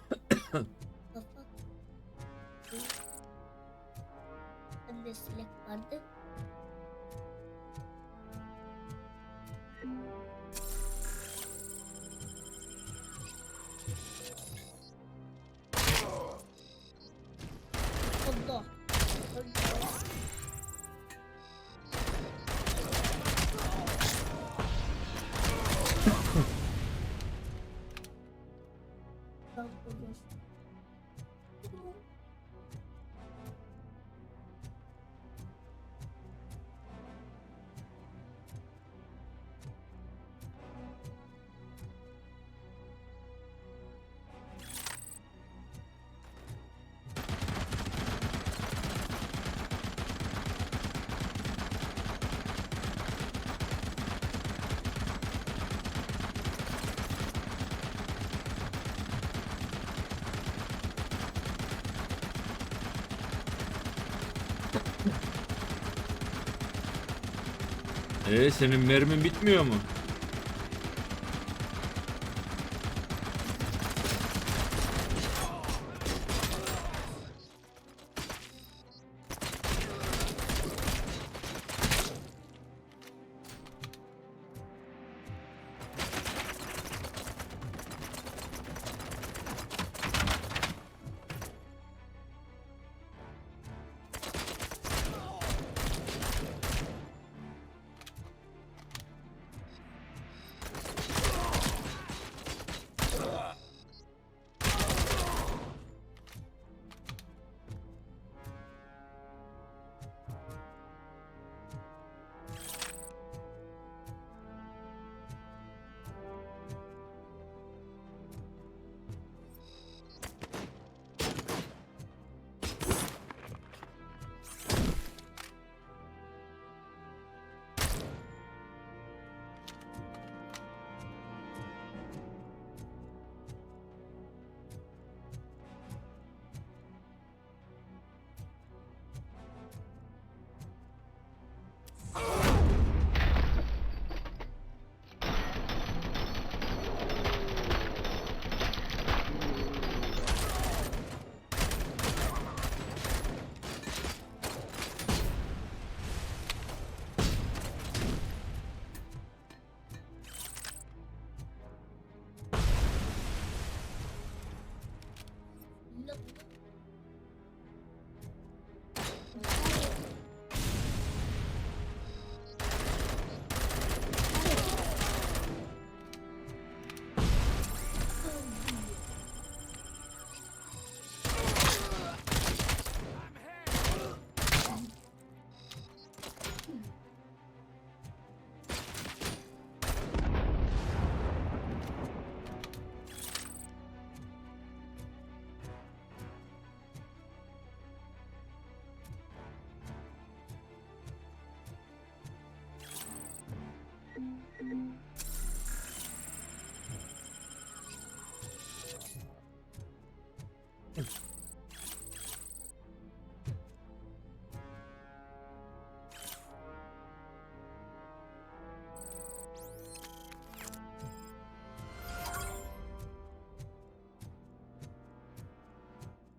Kafa. Bende silah vardı. Allah. Senin mermin bitmiyor mu?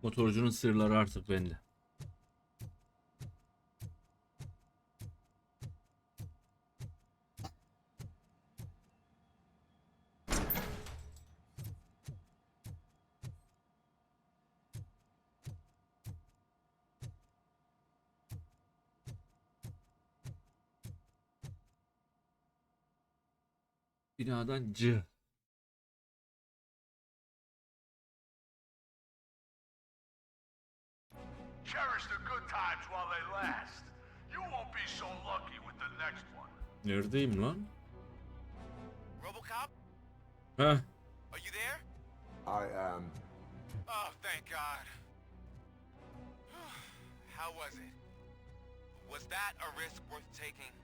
Motorcunun sırları artık bende. Binadan C. Cherish the good times while they last. You won't be so lucky with the next one. Neredeyim lan? Robocop? Heh. Are you there? I am. Oh, thank God. How was it? Was that a risk worth taking?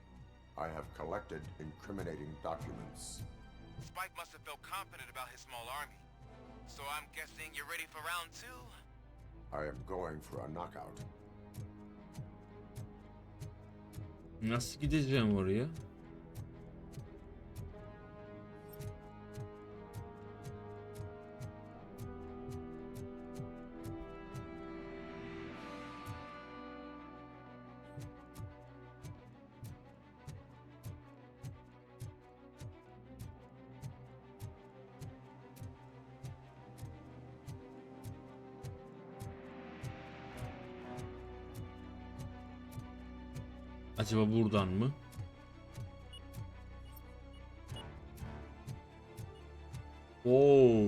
I have collected incriminating documents. Spike must have felt confident about his small army. So I'm guessing you're ready for round two? I am going for a knockout. Nasıl gideceğim oraya? Acaba buradan mı? Oo.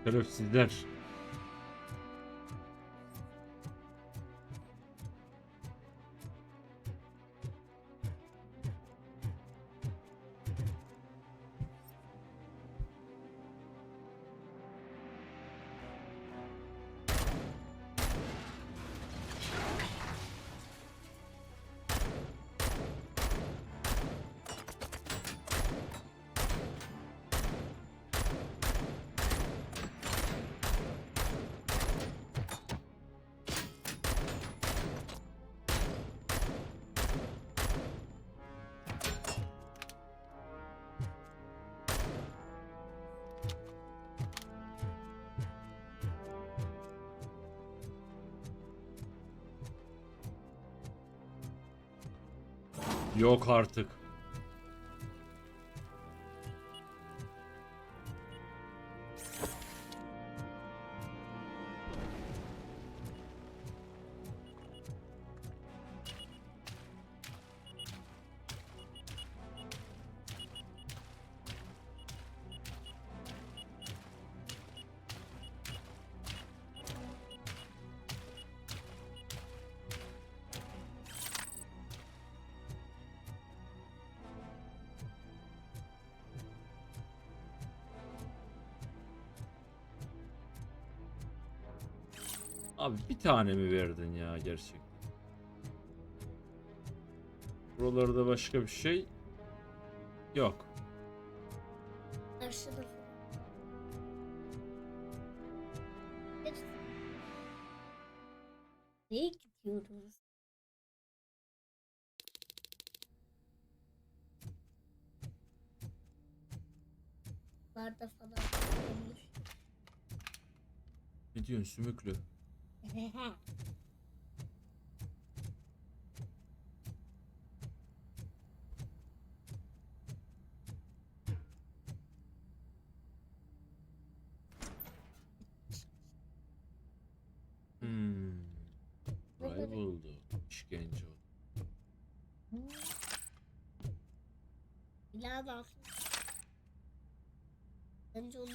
Şerefsizler. Yok artık. Abi bir tane mi verdin ya gerçekten? Buralarda başka bir şey yok. Karşıda. Nereye gidiyoruz? Barda falan olmuş. Ne diyorsun sümüklü? Burayı buldu. İşkence oldu. Bilal bak. Bence onu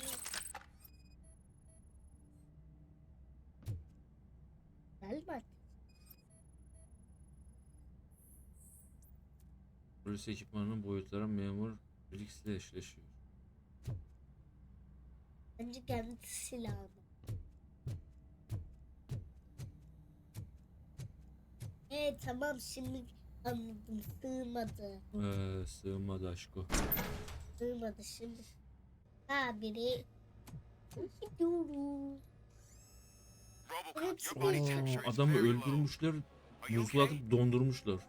galiba. Polis ekipmanının boyutları memur birikisiyle eşleşiyor. Bence kendi silahı. Tamam şimdi anladım. Sığmadı. Sığmadı aşko. Sığmadı şimdi. Ha biri. Gidiyoruz. Adamı öldürmüşler, buzlatıp dondurmuşlar.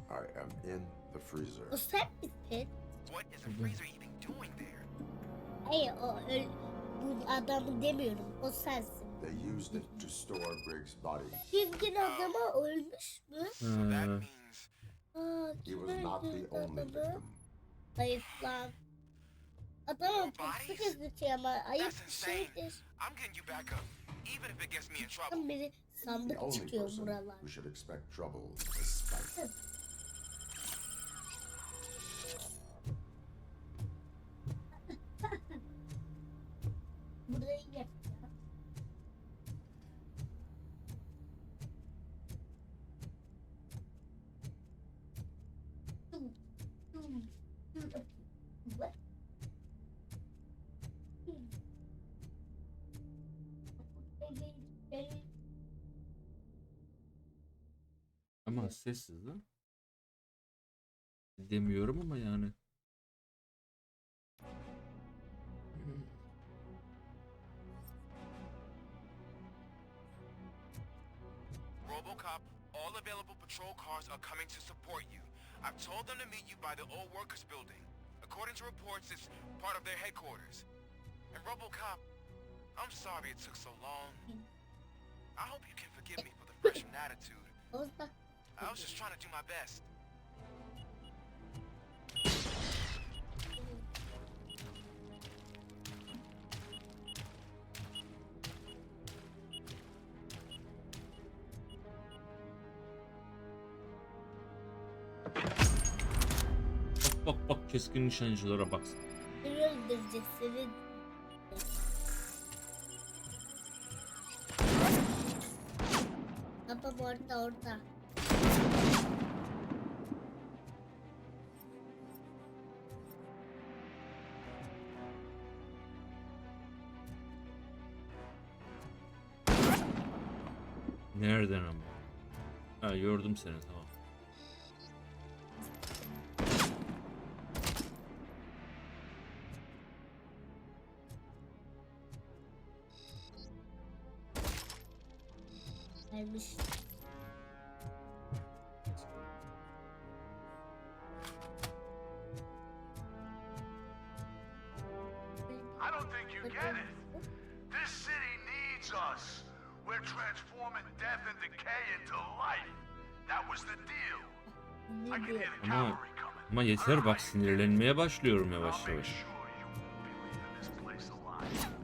I am in the freezer. O sen misin? Hayır bu adamı demiyorum. O sensin. They used it to store Briggs' body. Bilgin adama ölmüş mü? He was not the only victim. Hayır lan. Adamın pası gözüküyor ama ayıp bir şeydir. Tam biri The sandık only çıkıyor person buralar. who should expect trouble is Spike. Burayı yap. Ama sessiz lan. Demiyorum ama yani. Robocop, all available patrol cars are coming to support you. I've told them to meet you by the old workers building. According to reports, it's part of their headquarters. And Robocop, I'm sorry it took so long. I hope you can forgive me for the freshman attitude. I was just trying to do my best. Bak keskin nişancılara baksın. Beni öldürecek seni. Tam orada. Nereden ama? Ha, gördüm seni, tamam. Gelmiş. I don't think you get it. This city needs us. We're transforming death and decay into life. That was the deal. I can hear the cavalry coming. Ama yeter bak, sinirlenmeye başlıyorum yavaş yavaş. This place alive.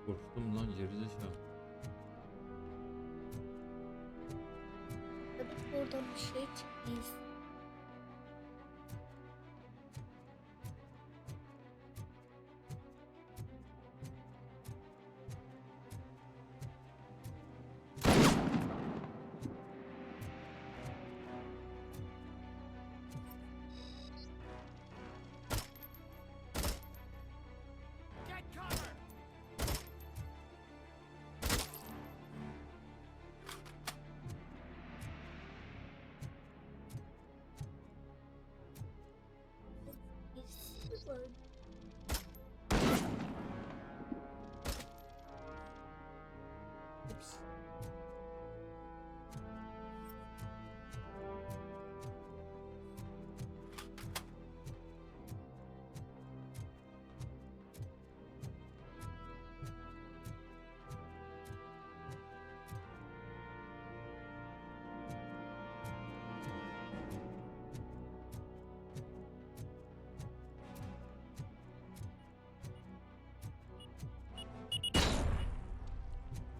Korktum lan, gerizekalı. Oradan bir şey çıkmış.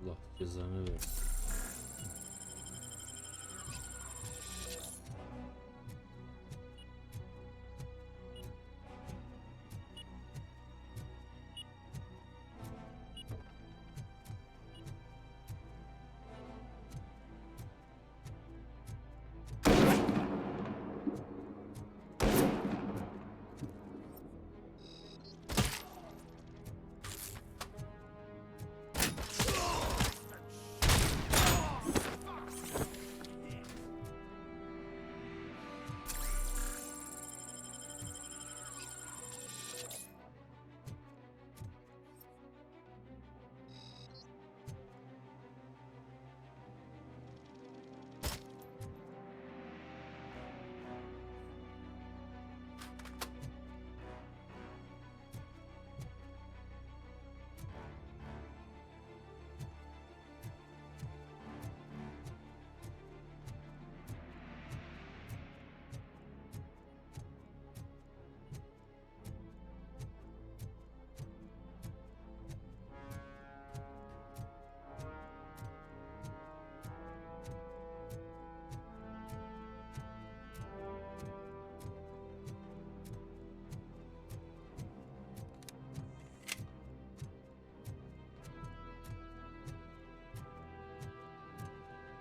Allah cezanı ver.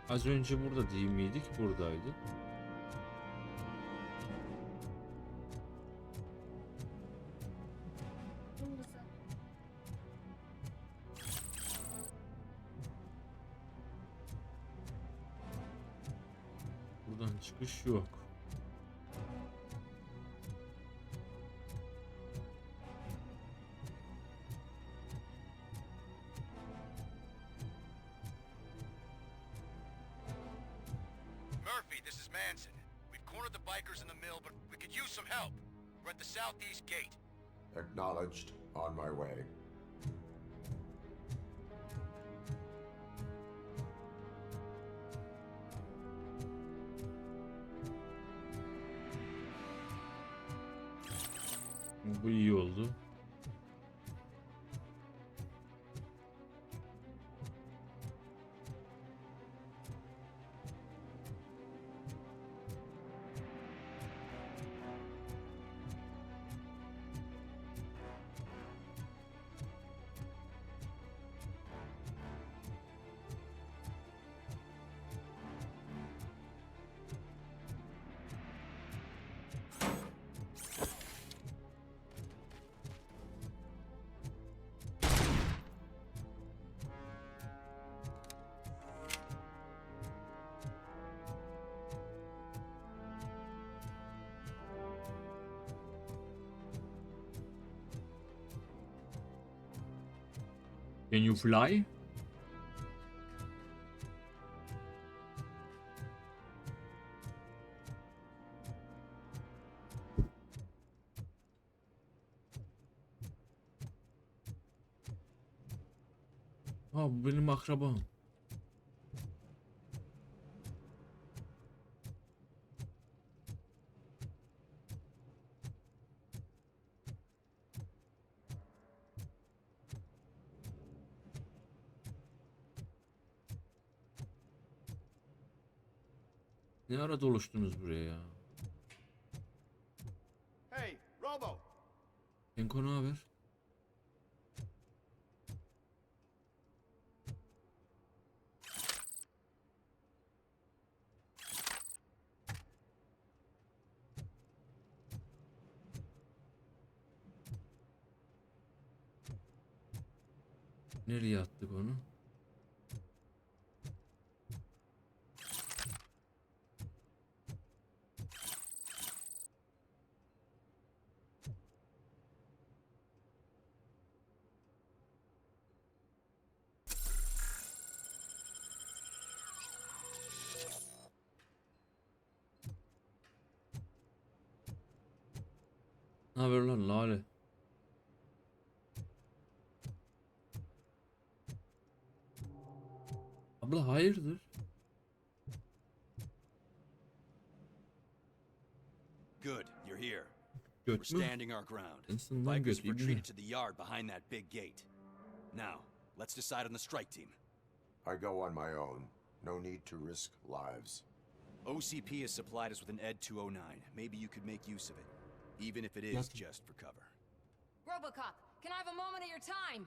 Az önce burada değil miydik? Buradaydı. Buradan çıkış yok. This is Manson. We've cornered the bikers in the mill, but we could use some help. We're at the southeast gate. Acknowledged. On my way. Bu iyi oldu. Can you fly? Ha, bu benim akrabam. Ne ara doluştunuz buraya ya? Hey, Robo! Enko ne haber? Nereye attık onu? Ne haber lan Lale? Abla hayırdır? Good, you're here. Göt We're mü? standing our ground. Senden Bikers göt have ibne. retreated to the yard behind that big gate. Now, let's decide on the strike team. I go on my own. No need to risk lives. OCP has supplied us with an ED 209. Maybe you could make use of it, even if it is just for cover. Robocop, can I have a moment of your time?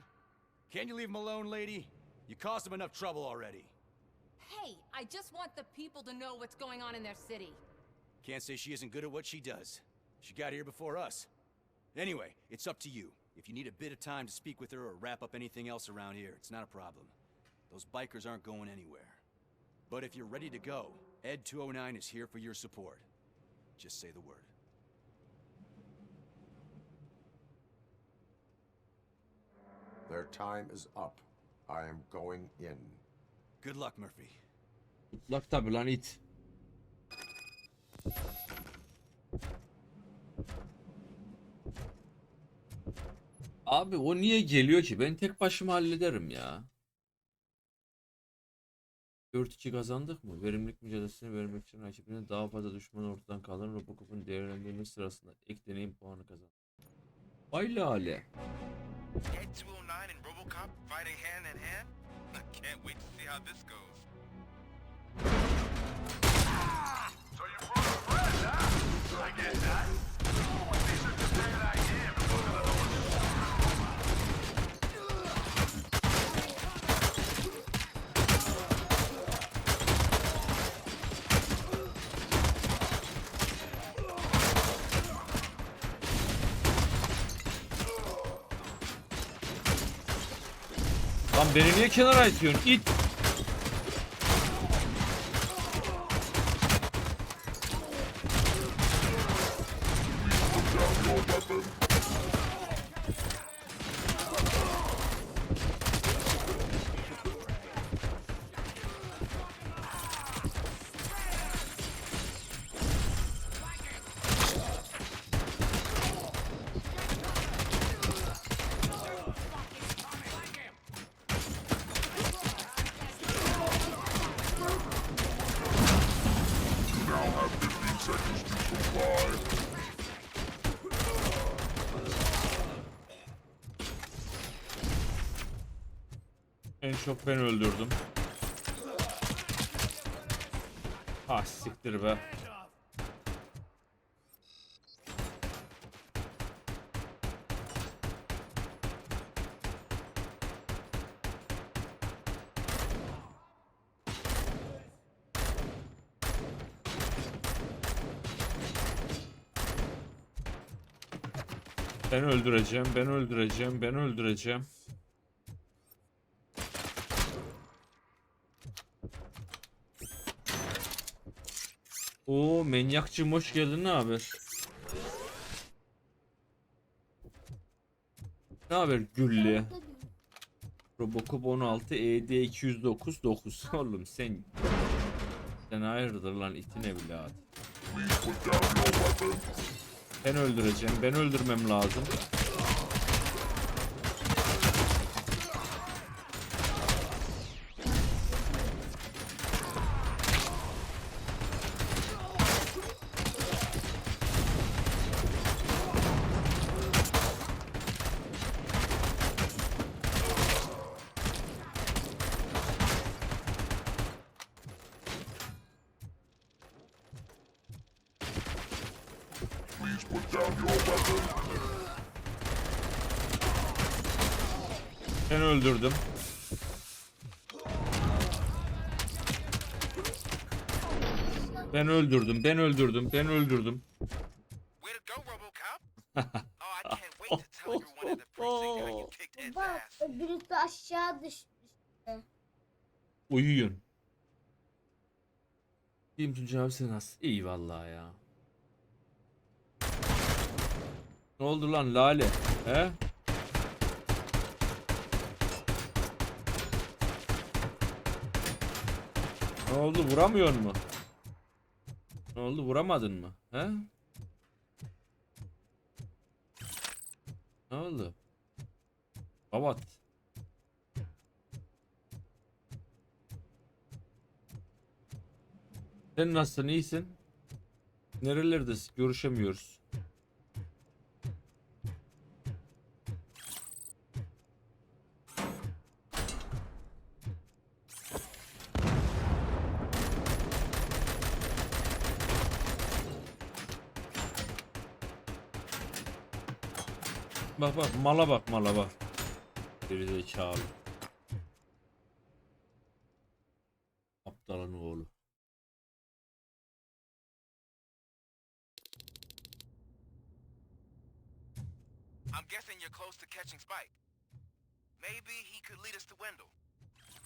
Can you leave him alone, lady? You caused him enough trouble already. Hey, I just want the people to know what's going on in their city. Can't say she isn't good at what she does. She got here before us. Anyway, it's up to you. If you need a bit of time to speak with her or wrap up anything else around here, it's not a problem. Those bikers aren't going anywhere. But if you're ready to go, ED 209 is here for your support. Just say the word. Their time is up. I am going in. Good luck, Murphy. Lak tabi lan it. Abi o niye geliyor ki? Ben tek başıma hallederim ya. 4-2 kazandık mı? Verimlilik mücadelesini vermek için rakibine daha fazla düşman ortadan kalan Robocop'un değerlendirme sırasında ek deneyim puanı kazandı. Vay lale. ED 209 and Robocop fighting hand in hand? I can't wait to see how this goes. So you brought a friend, huh? I get that. Wouldn't be such a bad idea if it wasn't a Lan beni niye kenara itiyorsun? İt. En çok ben öldürdüm. Ah siktir be. Ben öldüreceğim, ben öldüreceğim, ben öldüreceğim. Oo, manyakçım hoş geldin, ne haber? Ne haber Güllü? Robocop 16 ED 209 9. Oğlum sen hayırdır lan itin evladı. Ben öldüreceğim. Ben öldürmem lazım. Ben öldürdüm. Ben öldürdüm. Ben öldürdüm. Ben öldürdüm. Bak birisi aşağı düşmüştü. Uyuyun. Diyeyim Tuncay abi sen nasıl? İyi vallahi ya. Ne oldu lan Lale? He? Ne oldu, vuramıyor mu? Ne oldu, vuramadın mı? He? Ne oldu? Kapat. Sen nasılsın, iyisin? Nerelerdesin? Görüşemiyoruz. Bak bak mala bak mala bak. Gerizekalı. Aptalın oğlu. I'm guessing you're close to catching Spike. Maybe he could lead us to Wendell.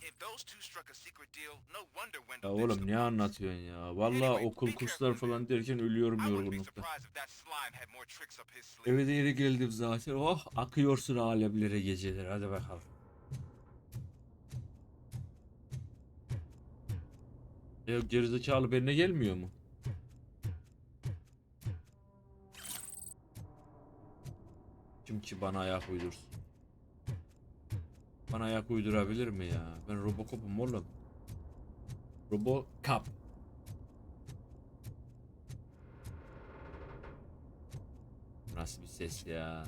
If those two struck a secret deal, no wonder Wendell. Ya oğlum ne anlatıyorsun ya? Vallahi okul kurslar falan derken ölüyorum yorgunluktan. Eve de yeri geldim zaten. Oh akıyorsun aleblere geceler. Hadi bakalım. Ya gerizekalı benimle gelmiyor mu? Kim ki bana ayak uydursun? Bana ayak uydurabilir mi ya? Ben Robocop'um oğlum. Robocop. Nasıl bir ses ya?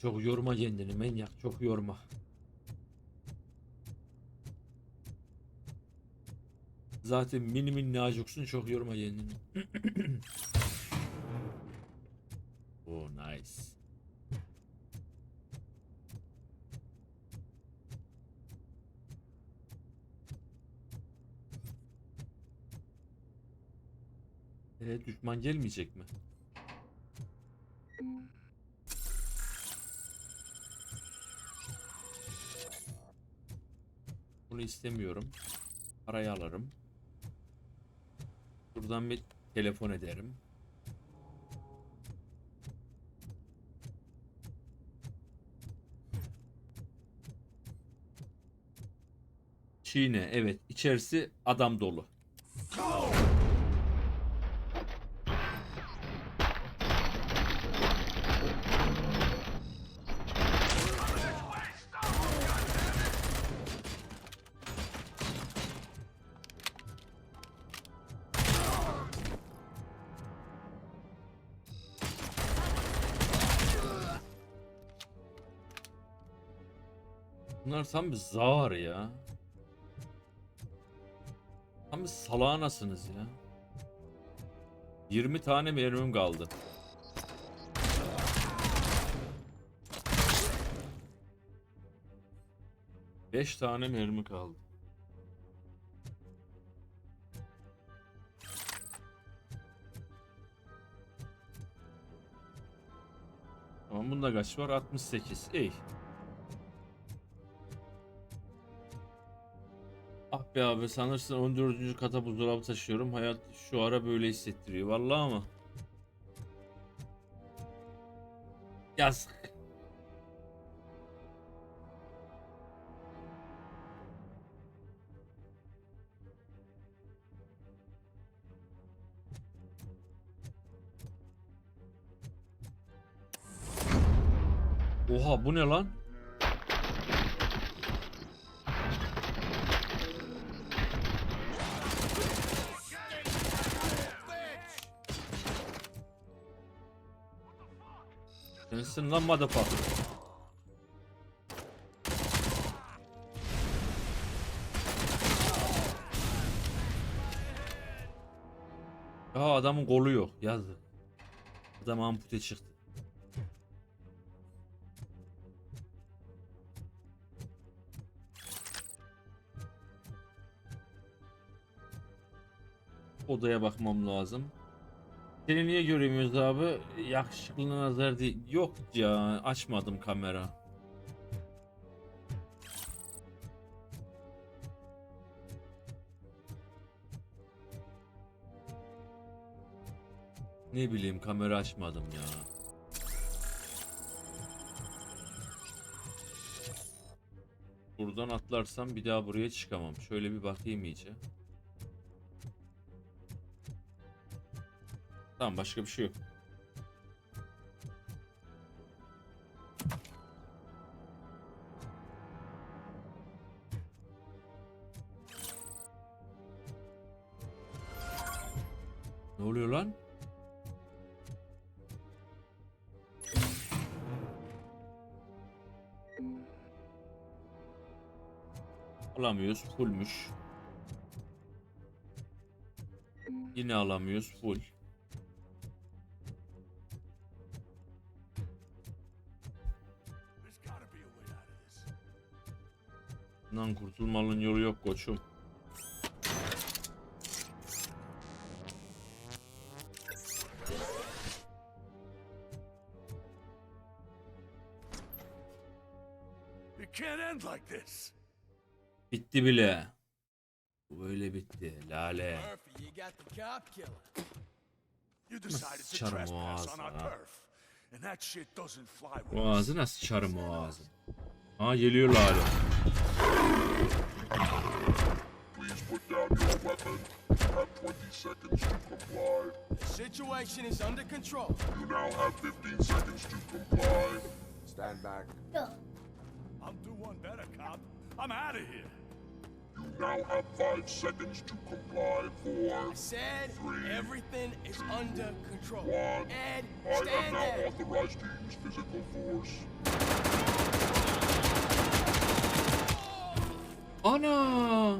Çok yorma kendini manyak, çok yorma. Zaten mini minnacıksın, çok yorma kendini. Oh nice. Düşman gelmeyecek mi? Bunu istemiyorum. Parayı alırım. Buradan bir telefon ederim. Çiğne, evet. İçerisi adam dolu. Bunlar tam bir zar ya. Tam bir salağanasınız ya. 20 tane mermim kaldı. Beş tane mermi kaldı. Tamam, bunda kaç var? 68. İyi. Ah be abi, sanırsın 14. kata buzdolabı taşıyorum. Hayat şu ara böyle hissettiriyor. Vallahi ama. Yazık. Oha, bu ne lan? Sensin lan motherfucker. Ya adamın kolu yok. Yazdı. Adam ampute çıktı. Odaya bakmam lazım. Seni niye göremiyoruz abi? Yakışıklılığına nazar değil. Yok ya, açmadım kamera. Ne bileyim, kamera açmadım ya. Buradan atlarsam bir daha buraya çıkamam. Şöyle bir bakayım iyice. Tamam, başka bir şey yok. Ne oluyor lan? Alamıyoruz, fullmüş. Yine alamıyoruz, full. Bundan kurtulmanın yolu yok koçum. It can't end like this. Bitti bile. Bu böyle bitti. Lale. Sıçarım o ağzına. O ağzına sıçarım o ağzına. Aa, geliyor Lale. Situation is under control. You now have 15 seconds to comply. Stand back. I'll do one better, cop. I'm out of here. You now have 5 seconds to comply. 4. I said 3, everything is 2, under control. 1. Ed, I am stand now there. authorized to use physical force. Ana!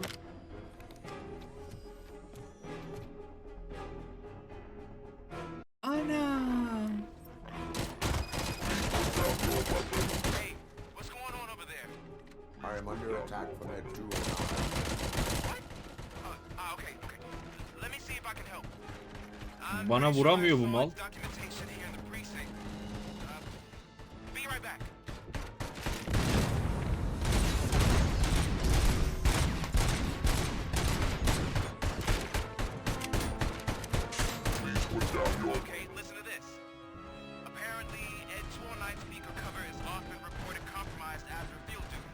Ana! Hey, what's going on over there? I am under attack from Ed 209. What? Okay. Let me see if I can help. Bana vuramıyor bu mal. Documentation here in the precinct. Be right back. Please put down your... Okay, listen to this. Apparently, Ed 209 speaker cover has often reported compromised after field duty.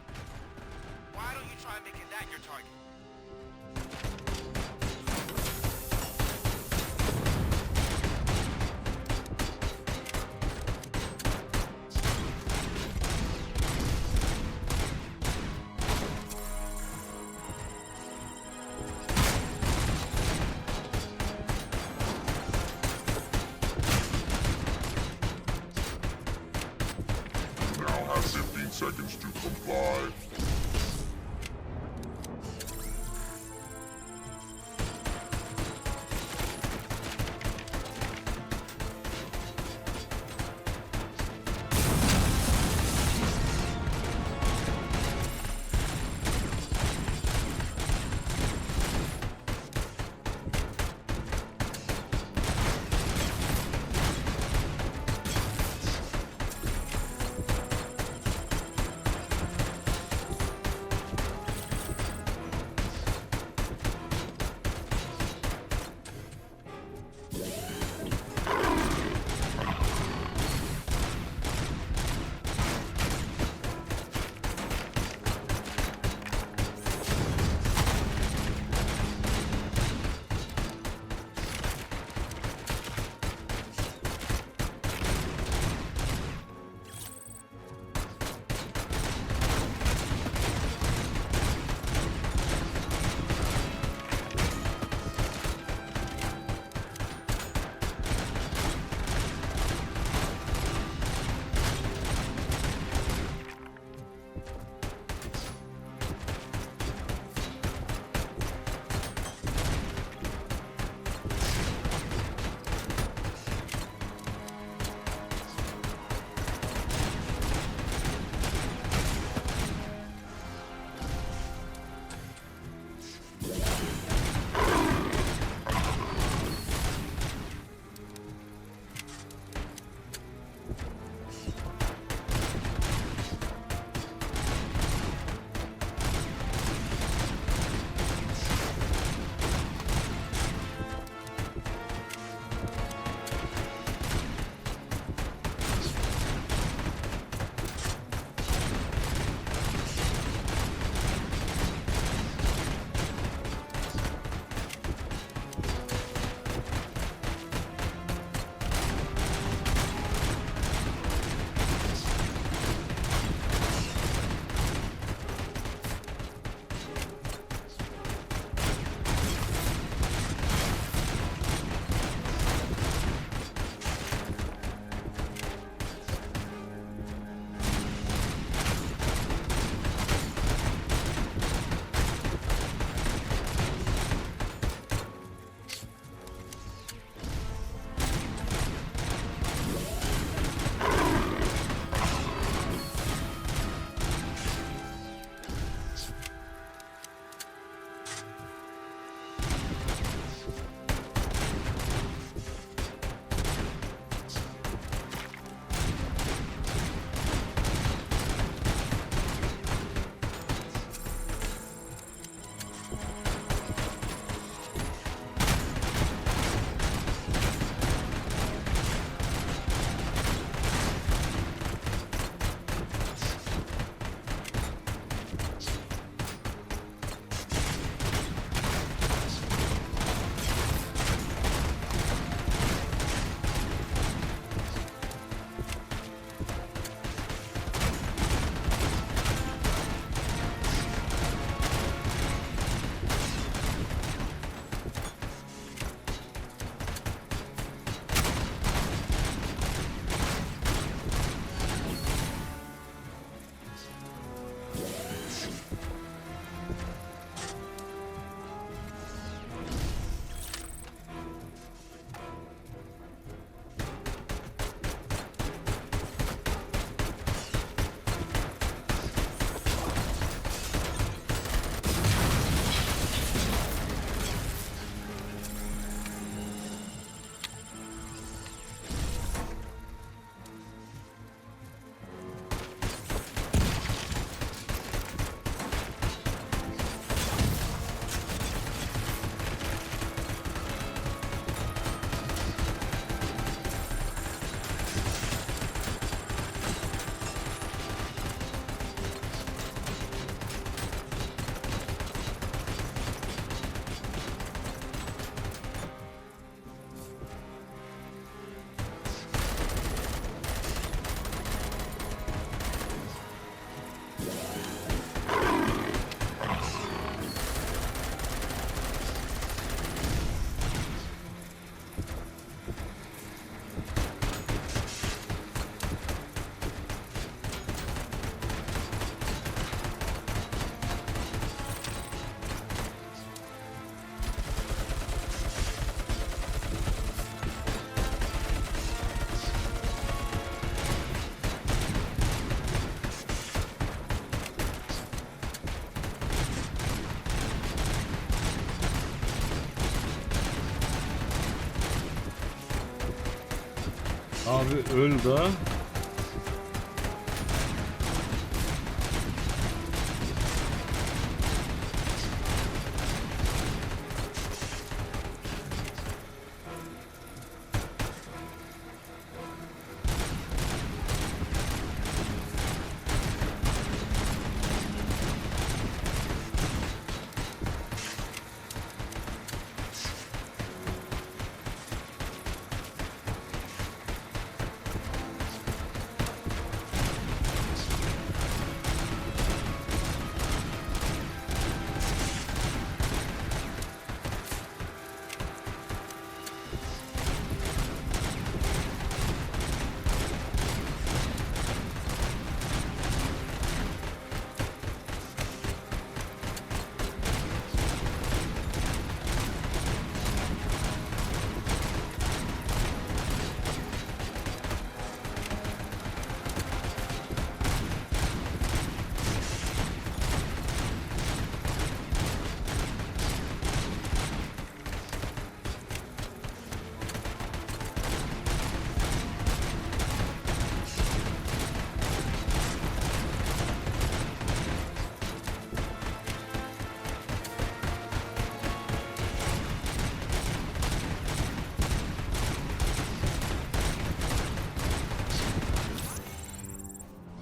Why don't you try making that your target? Abi öl da.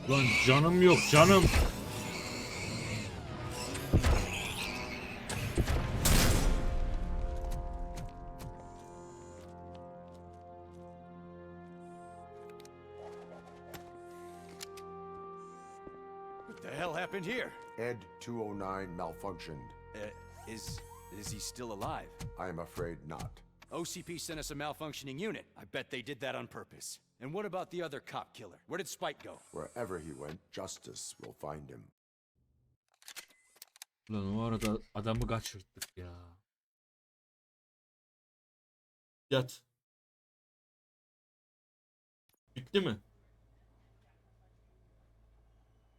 Lan canım yok canım. What the hell happened here? Ed 209 malfunctioned. Is he still alive? I am afraid not. OCP sent us a malfunctioning unit. I bet they did that on purpose. And what about the other cop killer? Where did Spike go? Wherever he went, justice will find him. Lan o arada adamı kaçırttık ya. Yat. Bitti mi?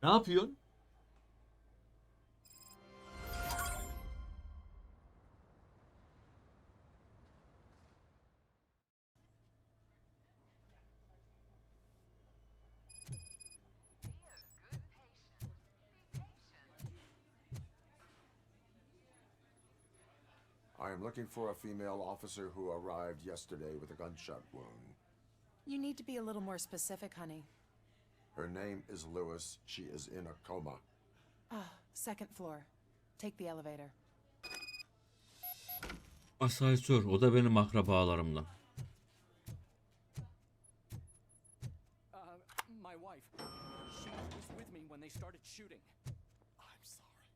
Ne yapıyorsun? I am looking for a female officer who arrived yesterday with a gunshot wound. You need to be a little more specific, honey. Her name is Lewis. She is in a coma. Ah, second floor. Take the elevator. Asansör. O da benim akrabalarımdan. My wife. She was with me when they started shooting. I'm sorry.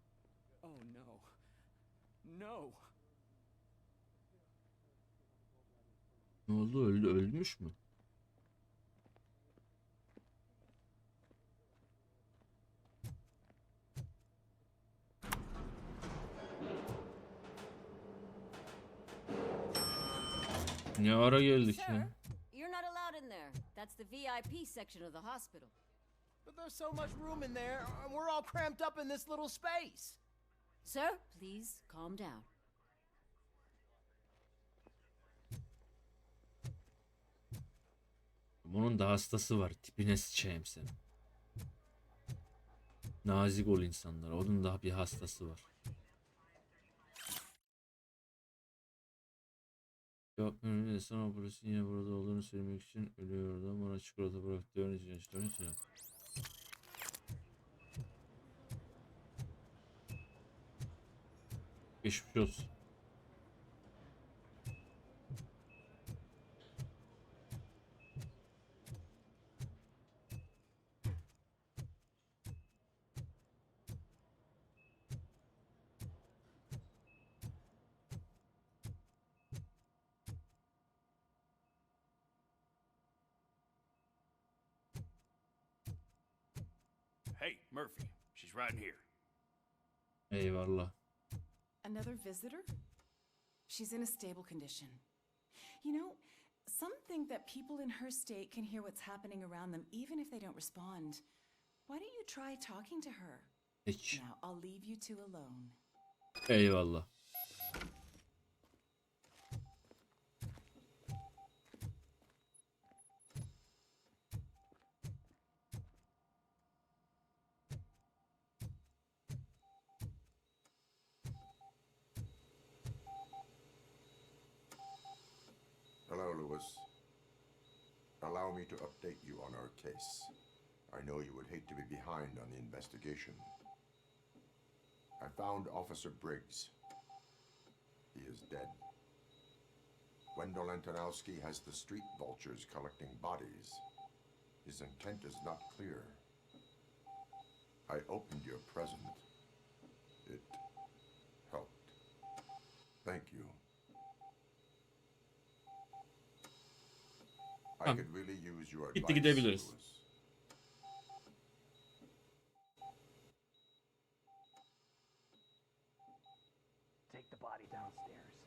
Oh no. No. Ne oldu? Ölmüş mü? Ne ara geldik ya? Sir, you're not allowed in there. That's the VIP section of the hospital. But there's so much room in there, and we're all cramped up in this little space. Sir, please calm down. Bunun da hastası var. Tipine sıçayım seni. Nazik ol insanlara. Onun da bir hastası var. Cevap verin. Sana burası yine burada olduğunu söylemek için ölüyordu. Bana çikolata bıraktığın için yaşlarını için. Geçmiş olsun. Hey, Murphy. She's right here. Eyvallah. Another visitor? She's in a stable condition. You know, some think that people in her state can hear what's happening around them even if they don't respond. Why don't you try talking to her? Hiç. Now, I'll leave you two alone. Eyvallah. Hello, Lewis. Allow me to update you on our case. I know you would hate to be behind on the investigation. I found Officer Briggs. He is dead. Wendell Antonowski has the street vultures collecting bodies. His intent is not clear. I opened your present. It helped. Thank you. I could really use your advice, Gitti gidebiliriz. Lewis. Take the body downstairs.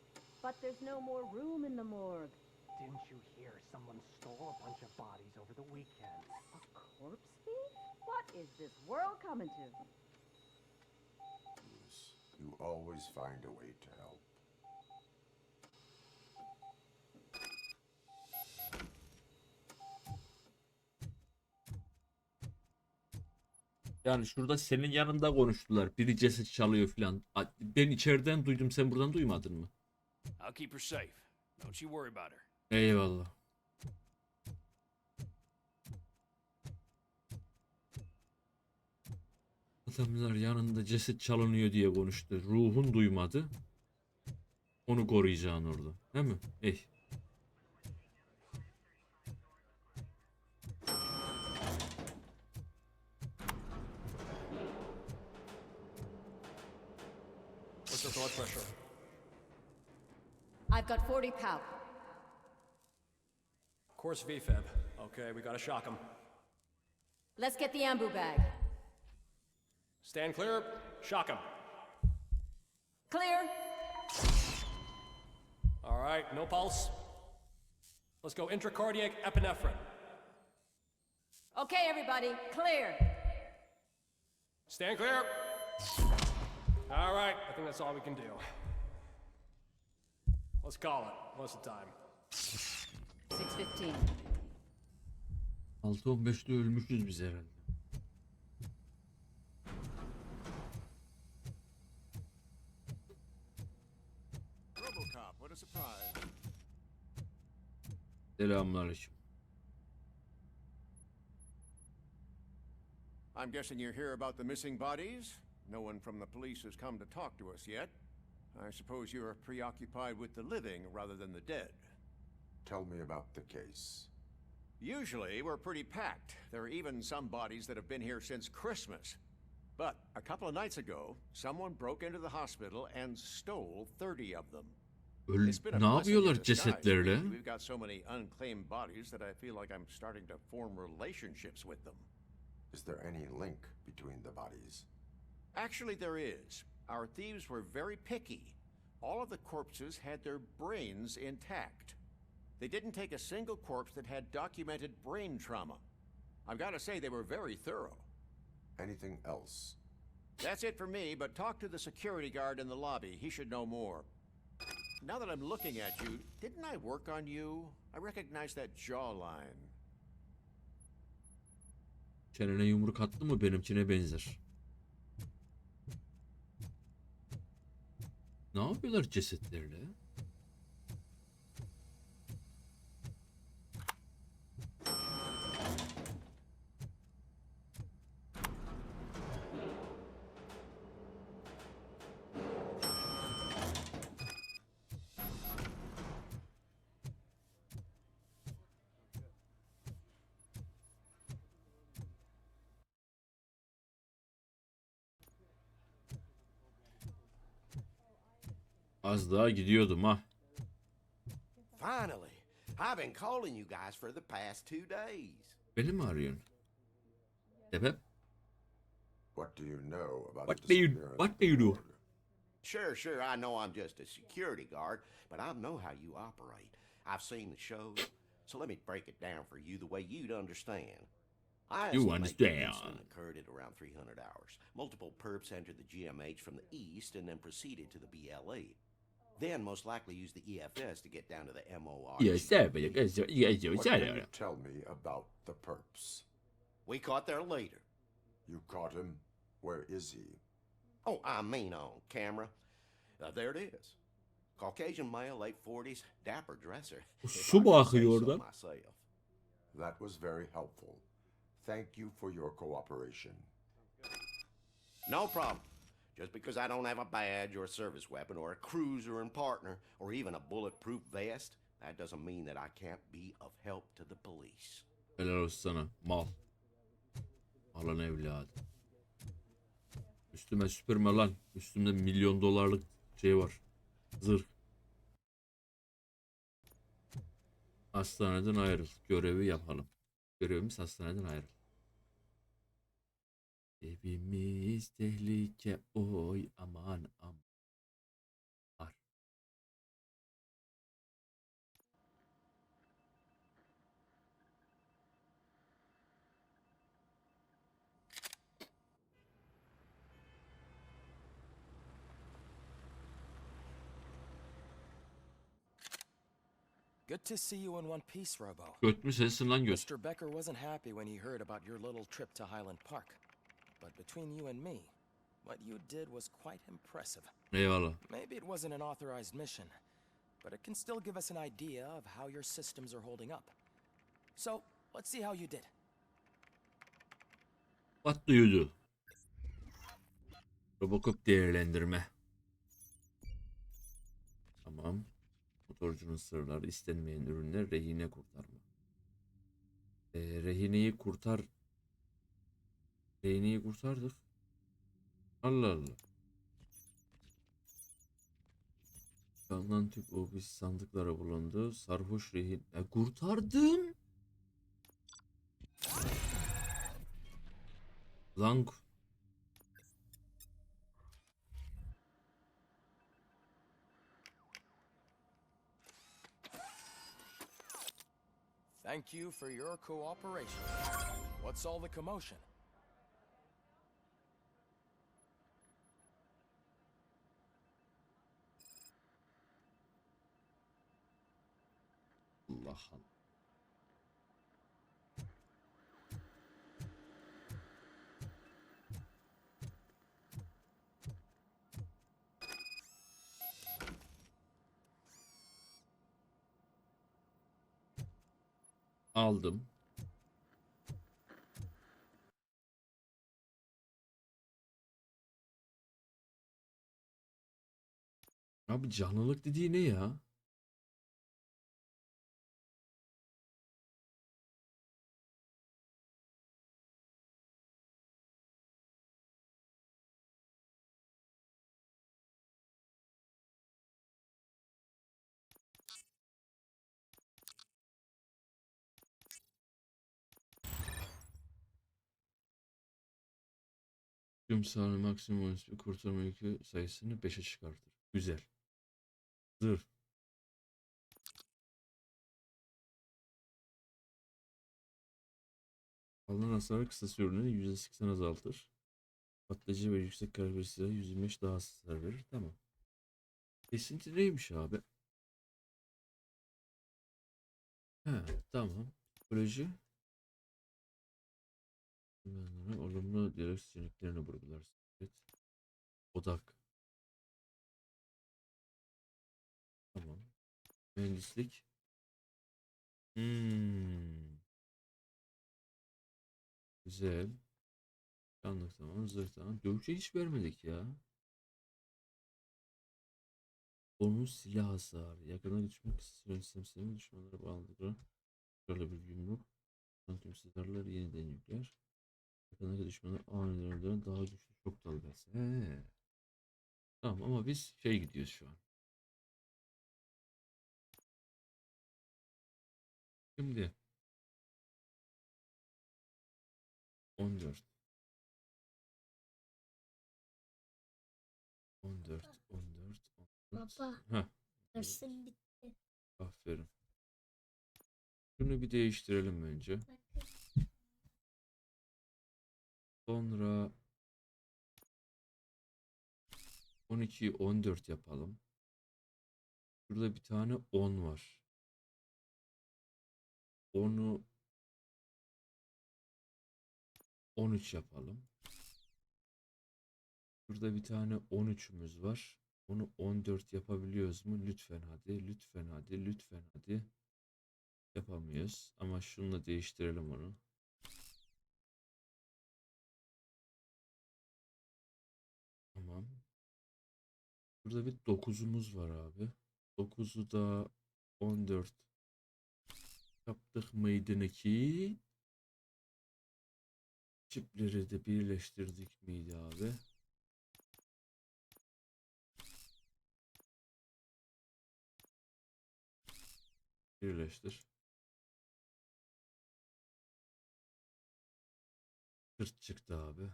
But there's no more room in the morgue. Didn't you hear someone stole a bunch of bodies over the weekend? A corpse thief? What is this world coming to? Lewis, you always find a way to help. Yani şurada senin yanında konuştular. Biri ceset çalıyor filan. Ben içeriden duydum, sen buradan duymadın mı? I'll keep her safe. Don't you worry about her. Eyvallah. Adamlar yanında ceset çalınıyor diye konuştu. Ruhun duymadı. Onu koruyacaksın orada. Değil mi? Ey. What's the blood pressure? I've got 40 pow. Course VFib. Okay, we gotta shock him. Let's get the ambu bag. Stand clear. Shock him. Clear. All right, no pulse. Let's go intracardiac epinephrine. Okay, everybody, clear. Stand clear. All right, I think that's all we can do. Let's call it. What's the time? 6:15. 6:15'te ölmüşüz biz herhalde. Robocop, what a surprise. Selamünaleyküm. I'm guessing you're here about the missing bodies? No one from the police has come to talk to us yet. I suppose you're preoccupied with the living rather than the dead. Tell me about the case. Usually, we're pretty packed. There are even some bodies that have been here since Christmas. But a couple of nights ago, someone broke into the hospital and stole 30 of them. It's been a Ne blessing in yapıyorlar disguise, cesetlerle? really. We've got so many unclaimed bodies that I feel like I'm starting to form relationships with them. Is there any link between the bodies? Actually, there is. Our thieves were very picky. All of the corpses had their brains intact. They didn't take a single corpse that had documented brain trauma. I've got to say, they were very thorough. Anything else? That's it for me, but talk to the security guard in the lobby. He should know more. Now that I'm looking at you, didn't I work on you? I recognize that jawline. Çenene yumruk attı mı benimkine benzer. Ne yapıyorlar cesetlerle? Az daha gidiyordum ha. Finally, I've been calling you guys for the past 2 days. Beni mi arıyorsun? Sebep? What do you know about What the do you disappearance do? Sure, I know I'm just a security guard, but I know how you operate. I've seen the shows, so let me break it down for you the way you'd understand. I You estimate the understand. incident occurred at around 300 hours. Multiple perps entered the GMH from the east and then proceeded to the BLE. Then most likely used the EFS to get down to the MOR. Yes, What can you tell me about the perps? We caught their leader. You caught him? Where is he? Oh, I mean on camera. There it is. Caucasian male, late 40s, dapper dresser. Su bakıyor oradan. That was very helpful. Thank you for your cooperation. No problem. Just because I don't have a badge or a service weapon or a cruiser and partner or even a bulletproof vest, that doesn't mean that I can't be of help to the police. Helal olsun sana. Mal. Malın evladı. Üstüme süpürme lan. Üstümde milyon dolarlık şey var. Zırh. Hastaneden ayrıl. Görevi yapalım. Görevimiz hastaneden ayrıl. Evimiz tehlike. Oy aman aman. Var. Good to see you in one piece, Robo. Göt mü sensin lan göt? Mr. Becker wasn't happy when he heard about your little trip to Highland Park. But between you and me, what you did was quite impressive. Eyvallah. Maybe it wasn't an authorized mission, but it can still give us an idea of how your systems are holding up. So, let's see how you did. What do you do? Robocop değerlendirme. Tamam. Motorcunun sırları, istenmeyen ürünler, rehine kurtarma. Rehineyi kurtar. Rehineyi kurtardık. Allah Allah. Kanlan tüp obis sandıklara bulundu. Sarhoş rehin. Kurtardım. Lan. Thank you for your cooperation. What's all the commotion? Allah Allah. Aldım. Abi canlılık dediği ne ya? Tüm sahne maksimum ismi kurtarma yükü sayısını 5'e çıkartır. Güzel. Zırh. Alınan hasarı kısa süreliğine %80 azaltır. Patlayıcı ve yüksek kalibre silahı 125 daha az hasar verir. Tamam. Kesinti neymiş abi? He, tamam. Psikoloji. Olumlu diyalog seçeneklerini vurgularsın. Evet. Odak. Tamam. Mühendislik. Güzel. Canlık tamam. Zırh tamam. Dövüşe hiç vermedik ya. Onun silah hasarı. Yakına düşmek sistemsel düşmanlara bağlıdır. Şöyle bir yumruk. Tüm silahlar yeniden yükler. Yakındaki düşmanlar aniden daha güçlü çok dalgası. He. Tamam ama biz şey gidiyoruz şu an. Şimdi 14 14 14 Baba. Heh. Dersim bitti. Aferin. Şunu bir değiştirelim önce. Sonra 12'yi 14 yapalım. Şurada bir tane 10 var. Onu 13 yapalım. Burada bir tane 13'ümüz var. Onu 14 yapabiliyoruz mu? Lütfen hadi. Lütfen hadi. Lütfen hadi. Yapamıyoruz. Ama şununla değiştirelim onu. Tamam. Burada bir 9'umuz var abi. 9'u da 14 yaptık mıydı ki? Çipleri de birleştirdik miydi abi? Birleştir. 40 çıktı abi.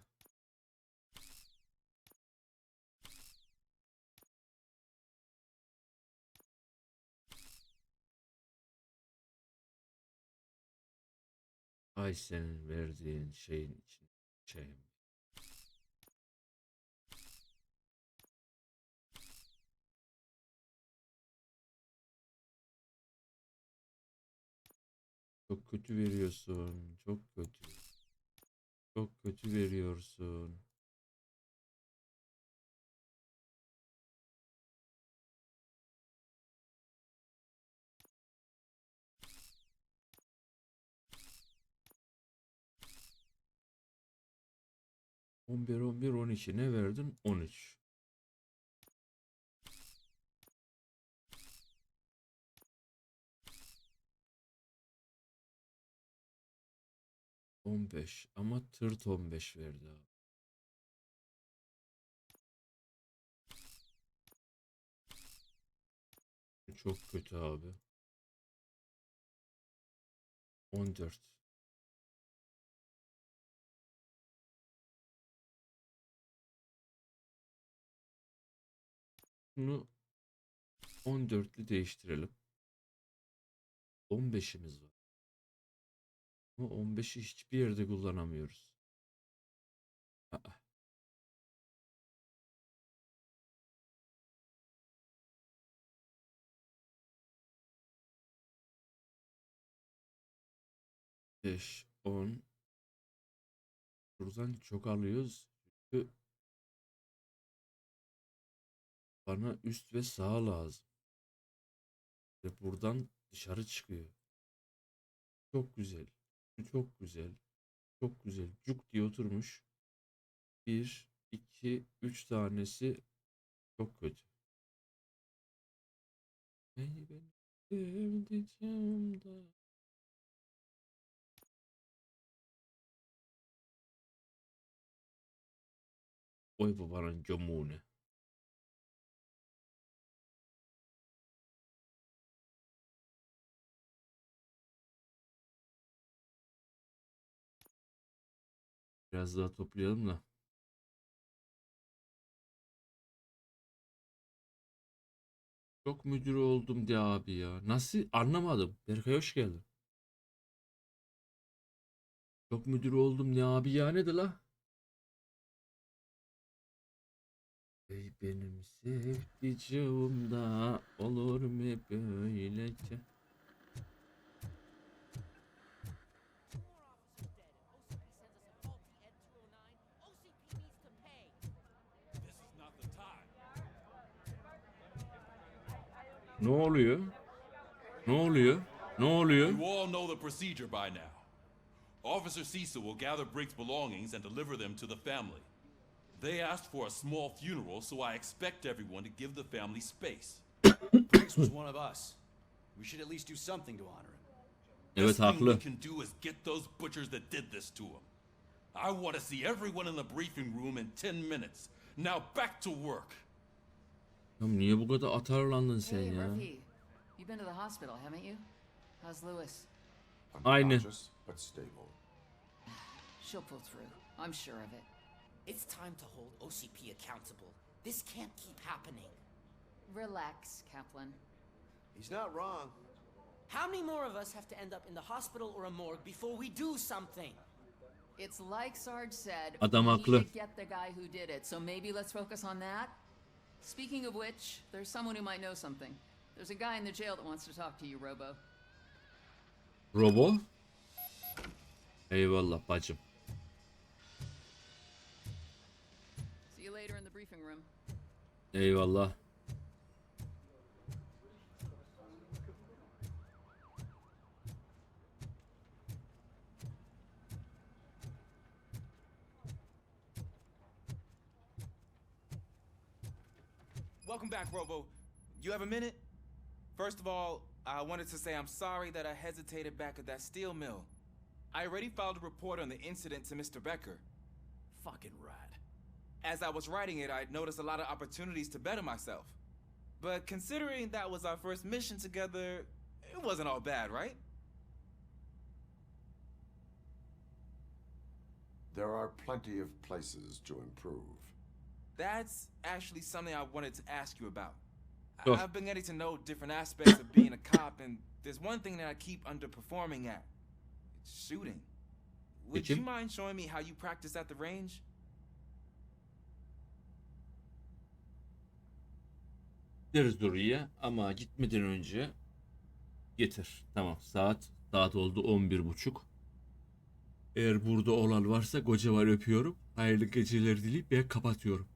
Ay senin verdiğin şeyin için şeyim. Çok kötü veriyorsun. Çok kötü. Çok kötü veriyorsun. On bir, 11, 12 ne verdin? 13. Ama tırt 15 verdi abi. Çok kötü abi. 14. Bunu 14'lü değiştirelim. 15'imiz var. Ama 15'i hiçbir yerde kullanamıyoruz. Aa. Beş, 10. Buradan çok alıyoruz. Çünkü bana üst ve sağ lazım. Ve buradan dışarı çıkıyor. Çok güzel. Çok güzel. Çok güzel. Cuk diye oturmuş. 1, 2, 3 tanesi çok kötü. Beni sevdiceğim da. Oy babanın gömüğüne. Biraz daha toplayalım da. Çok müdür oldum de abi ya. Nasıl anlamadım. Berkay hoş geldin. Çok müdür oldum ne abi ya ne de la? Ey benim sevdiceğim da olur mu böylece? Ne oluyor? Ne oluyor? Ne oluyor? You all know the procedure by now. Officer Cecil will gather Briggs' belongings and deliver them to the family. They asked for a small funeral, so I expect everyone to give the family space. Briggs was one of us. We should at least do something to honor him. Evet, Best thing haklı. we can do is get those butchers that did this to him. I want to see everyone in the briefing room in 10 minutes. Now back to work. Ya niye bu kadar atarlandın sen Hey, ya? Murphy. You've been to the hospital, haven't you? How's Lewis? Aynı. Unconscious, but stable. She'll pull through. I'm sure of it. It's time to hold OCP accountable. This can't keep happening. Relax, Kaplan. He's not wrong. How many more of us have to end up in the hospital or a morgue before we do something? It's like Sarge said, Adam we haklı. need to get the guy who did it, so maybe let's focus on that. Speaking of which, there's someone who might know something. There's a guy in the jail that wants to talk to you, Robo. Robo? Eyvallah bacım. See you later in the briefing room. Eyvallah. Welcome back, Robo. You have a minute? First of all, I wanted to say I'm sorry that I hesitated back at that steel mill. I already filed a report on the incident to Mr. Becker. Fucking rat. As I was writing it, I noticed a lot of opportunities to better myself. But considering that was our first mission together, it wasn't all bad, right? There are plenty of places to improve. That's actually something I wanted to ask you about. Sure. I've been getting to know different aspects of being a cop, and there's one thing that I keep underperforming at. It's shooting. Would you mind showing me how you practice at the range? Gideriz oraya ama gitmeden önce getir. Tamam, saat oldu 11:30. Eğer burada olan varsa kocaman öpüyorum. Hayırlı geceler dileyip ben kapatıyorum.